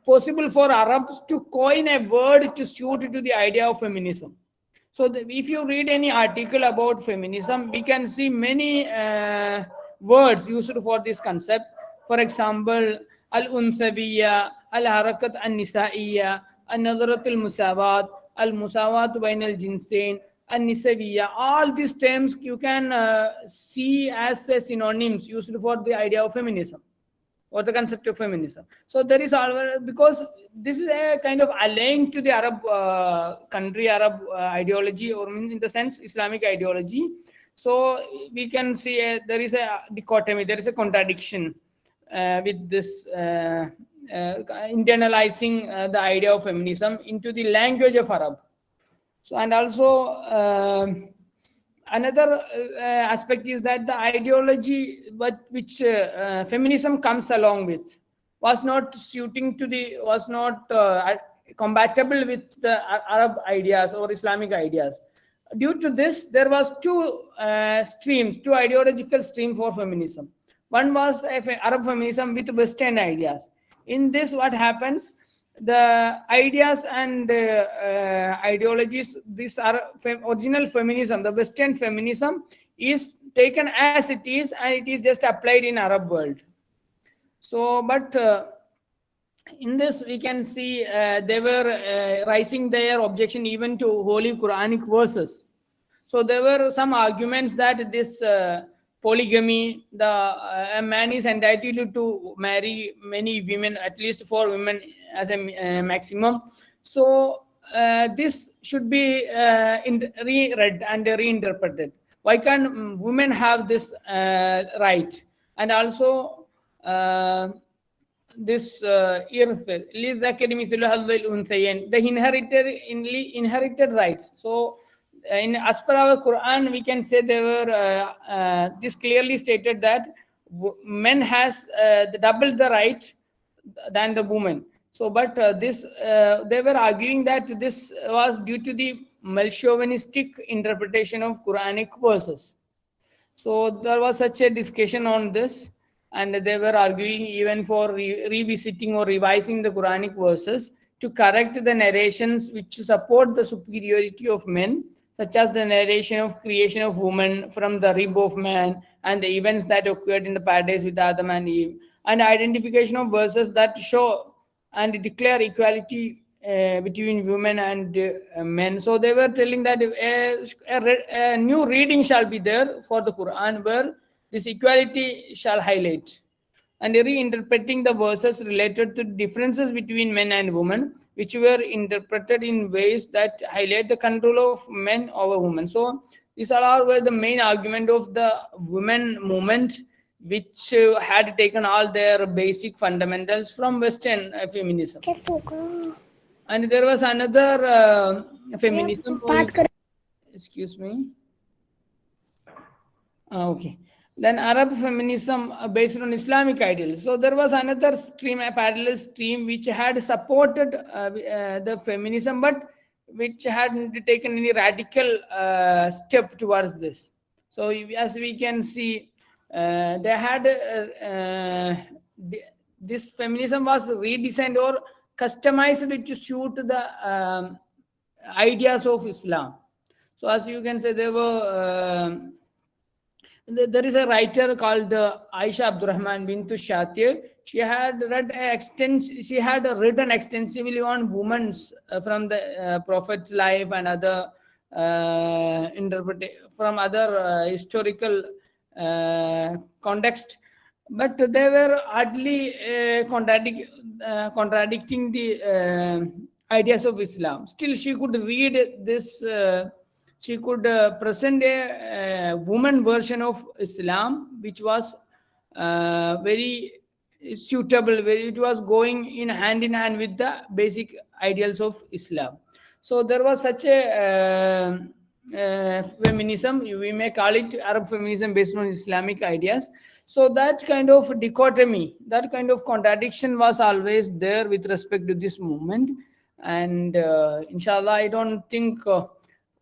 possible for Arabs to coin a word to suit to the idea of feminism. So if you read any article about feminism, we can see many words used for this concept. For example, Al-Unthabiyya, Al-Harakat An-Nisa'iyya, Al-Nadrat Al-Musawat, Al-Musawat Bain Al-Jinsain, An-Nisawiyya. All these terms you can see as synonyms used for the idea of feminism or the concept of feminism. So there is always, because this is a kind of allying to the Arab country, Arab ideology, or in the sense Islamic ideology. So we can see there is a dichotomy, there is a contradiction with this internalizing the idea of feminism into the language of Arab. So, and also another aspect is that the ideology which feminism comes along with was not compatible with the Arab ideas or Islamic ideas. Due to this, there was two ideological streams for feminism. One was Arab feminism with Western ideas. In this, what happens? The ideas and ideologies, these are original feminism, the Western feminism is taken as it is, and it is just applied in Arab world. So, but in this we can see they were raising their objection even to holy Quranic verses. So there were some arguments that this polygamy, a man is entitled to marry many women, at least 4 women as a maximum. So this should be reread and reinterpreted. Why can't women have this right? And also this irth, the inherited rights. So as per our Quran, we can say there were this clearly stated that men has double the right than the woman. So but they were arguing that this was due to the male chauvinistic interpretation of Quranic verses. So there was such a discussion on this, and they were arguing even for revisiting or revising the Quranic verses to correct the narrations which support the superiority of men, such as the narration of creation of woman from the rib of man and the events that occurred in the paradise with Adam and Eve, and identification of verses that show and declare equality between women and men. So they were telling that a new reading shall be there for the Quran where this equality shall highlight, and reinterpreting the verses related to differences between men and women, which were interpreted in ways that highlight the control of men over women. So these all were the main argument of the women movement, which had taken all their basic fundamentals from Western feminism. And there was another feminism. Excuse me. Okay. Then Arab feminism based on Islamic ideals. So there was another stream, a parallel stream, which had supported the feminism, but which hadn't taken any radical step towards this. So as we can see, they had this feminism was redesigned or customized to suit the ideas of Islam. So as you can say, there is a writer called Aisha Abdurrahman Bintu Shatir. She had written extensively on women's from the Prophet's life and other from other historical context, but they were hardly contradicting the ideas of Islam. Still, she could read this. She could present a woman version of Islam, which was very suitable. It was going in hand with the basic ideals of Islam. So there was such a feminism, we may call it Arab feminism based on Islamic ideas. So that kind of dichotomy, that kind of contradiction was always there with respect to this movement. And inshallah, I don't think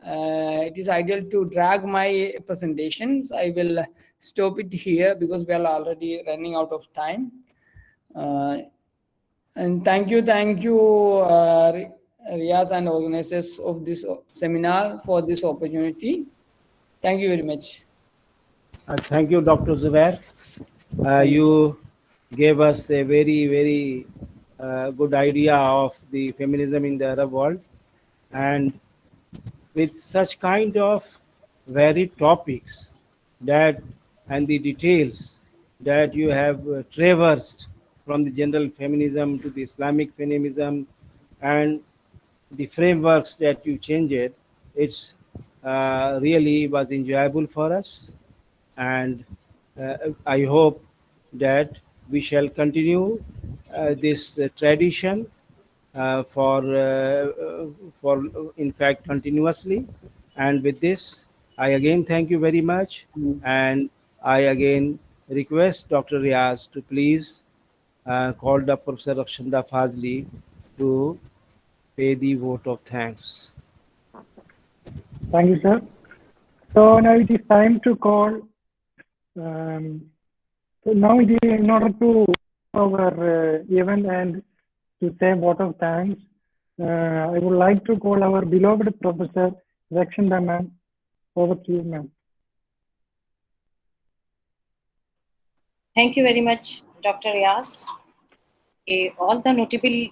it is ideal to drag my presentations. I will stop it here because we are already running out of time. And thank you, Riaz and organizers of this seminar for this opportunity. Thank you very much. Thank you, Dr. Zubair. You gave us a very, very good idea of the feminism in the Arab world, and with such kind of varied topics that and the details that you have traversed from the general feminism to the Islamic feminism and the frameworks that you changed, it's really was enjoyable for us, and I hope that we shall continue this tradition for in fact continuously. And with this, I again thank you very much, and I again request Dr. Riaz to please call up Professor Rakshanda Fazli to pay the vote of thanks. Thank you, sir. So now it is time to call. So now it is in order to our event and to say vote of thanks. I would like to call our beloved Professor Rakshanda ma'am. Over to you, ma'am. Thank you very much, Dr. Riaz. All the notable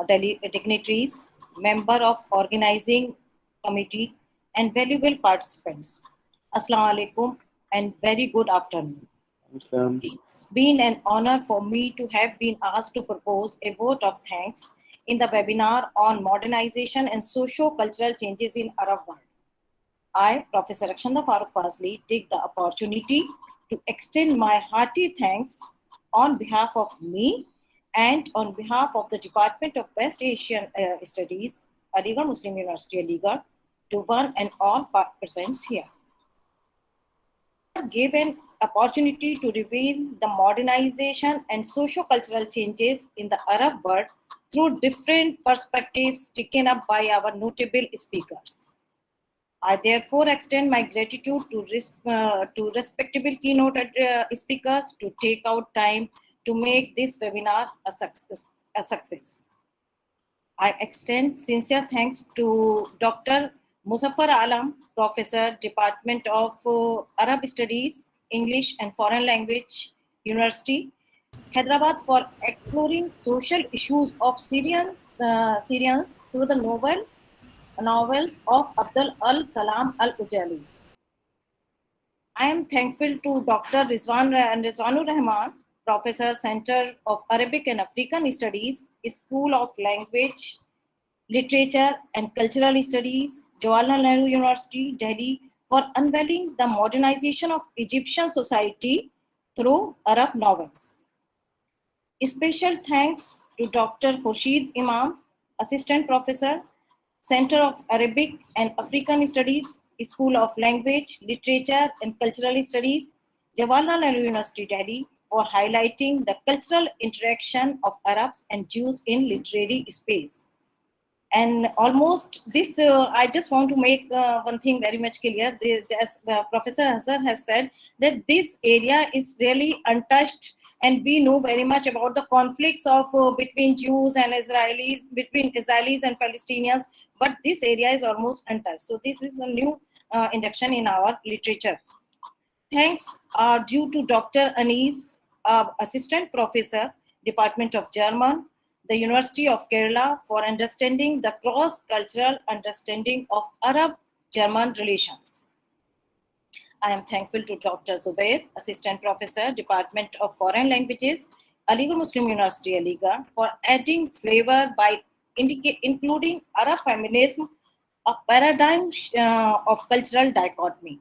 dignitaries, member of organizing committee, and valuable participants. Assalamu alaikum and very good afternoon. It's been an honor for me to have been asked to propose a vote of thanks in the webinar on modernization and socio-cultural changes in Arab world. I, Professor Rakshanda Farooq Fazli, take the opportunity to extend my hearty thanks on behalf of me and on behalf of the Department of West Asian Studies, Aligarh Muslim University, Aligarh, to one and all present here. Gave an opportunity to reveal the modernization and socio-cultural changes in the Arab world through different perspectives taken up by our notable speakers. I therefore extend my gratitude to respectable keynote speakers to take out time to make this webinar a success. I extend sincere thanks to Dr. Muzaffar Alam, Professor, Department of Arab Studies, English and Foreign Language, University, Hyderabad, for exploring social issues of Syrians through the novels of Al-Salam, Al-Ujaili. I am thankful to Dr. Rizwanur Rahman, Professor, Center of Arabic and African Studies, School of Language, Literature and Cultural Studies, Jawaharlal Nehru University, Delhi, for unveiling the modernization of Egyptian society through Arab novels. Special thanks to Dr. Khurshid Imam, Assistant Professor, Center of Arabic and African Studies, School of Language, Literature and Cultural Studies, Jawaharlal Nehru University, Delhi, for highlighting the cultural interaction of Arabs and Jews in literary space. And almost this, I just want to make one thing very much clear. As Professor Hassan has said, that this area is really untouched, and we know very much about the conflicts of between Jews and Israelis, between Israelis and Palestinians, but this area is almost untouched. So this is a new induction in our literature. Thanks are due to Dr. Anis, Assistant Professor, Department of German, the University of Kerala, for understanding the cross-cultural understanding of Arab-German relations. I am thankful to Dr. Zubair, Assistant Professor, Department of Foreign Languages, Aligarh Muslim University, Aligarh, for adding flavor by including Arab feminism, a paradigm of cultural dichotomy.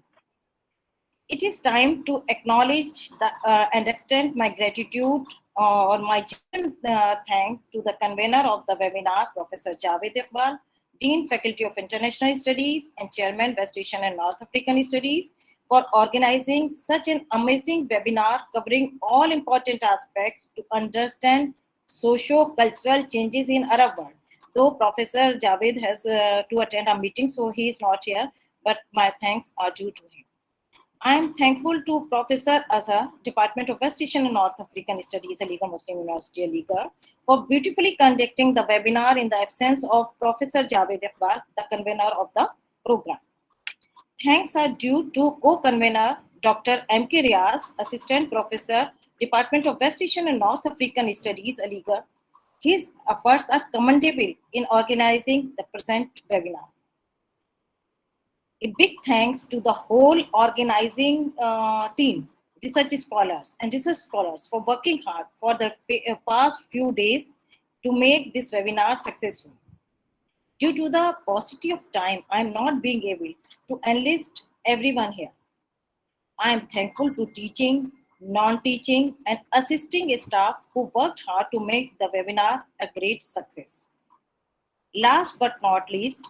It is time to acknowledge and extend my gratitude or my thanks to the convener of the webinar, Professor Javed Iqbal, Dean, Faculty of International Studies and Chairman, West Asian and North African Studies, for organizing such an amazing webinar covering all important aspects to understand socio-cultural changes in Arab world. Though Professor Javed has to attend a meeting, so he is not here, but my thanks are due to him. I am thankful to Professor Azhar, Department of West Asian and North African Studies, Aligarh Muslim University, Aligarh, for beautifully conducting the webinar in the absence of Professor Javed Iqbal, the convener of the program. Thanks are due to co-convener Dr. M.K. Riaz, Assistant Professor, Department of West Asian and North African Studies, Aligarh. His efforts are commendable in organizing the present webinar. A big thanks to the whole organizing team, research scholars for working hard for the past few days to make this webinar successful. Due to the paucity of time, I am not being able to enlist everyone here. I am thankful to teaching, non-teaching and assisting staff who worked hard to make the webinar a great success. Last but not least,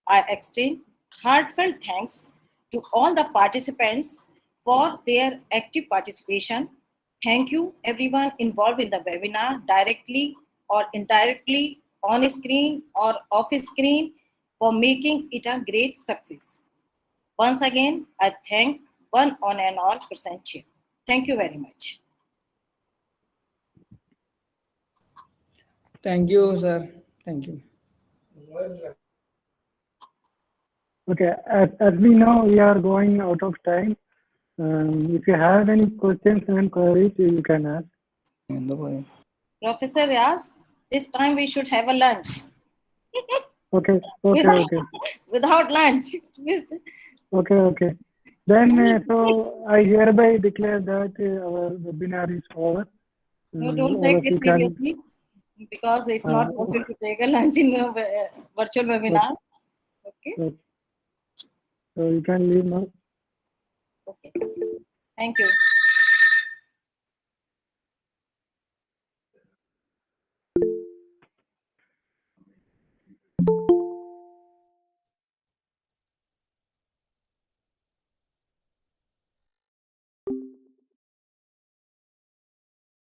I extend heartfelt thanks to all the participants for their active participation. Thank you everyone involved in the webinar, directly or indirectly, on screen or off screen, for making it a great success. Once again, I thank one and all present here. Thank you very much. Thank you, sir. Thank you. Okay, as we know, we are going out of time. If you have any questions and queries, you can ask. Professor Riaz, this time we should have a lunch. Okay. without lunch. Okay. Then, so I hereby declare that our webinar is over. No, don't All take of it you can. seriously because it's not possible to take a lunch in a virtual webinar. Okay. So you can leave now. Okay. Thank you.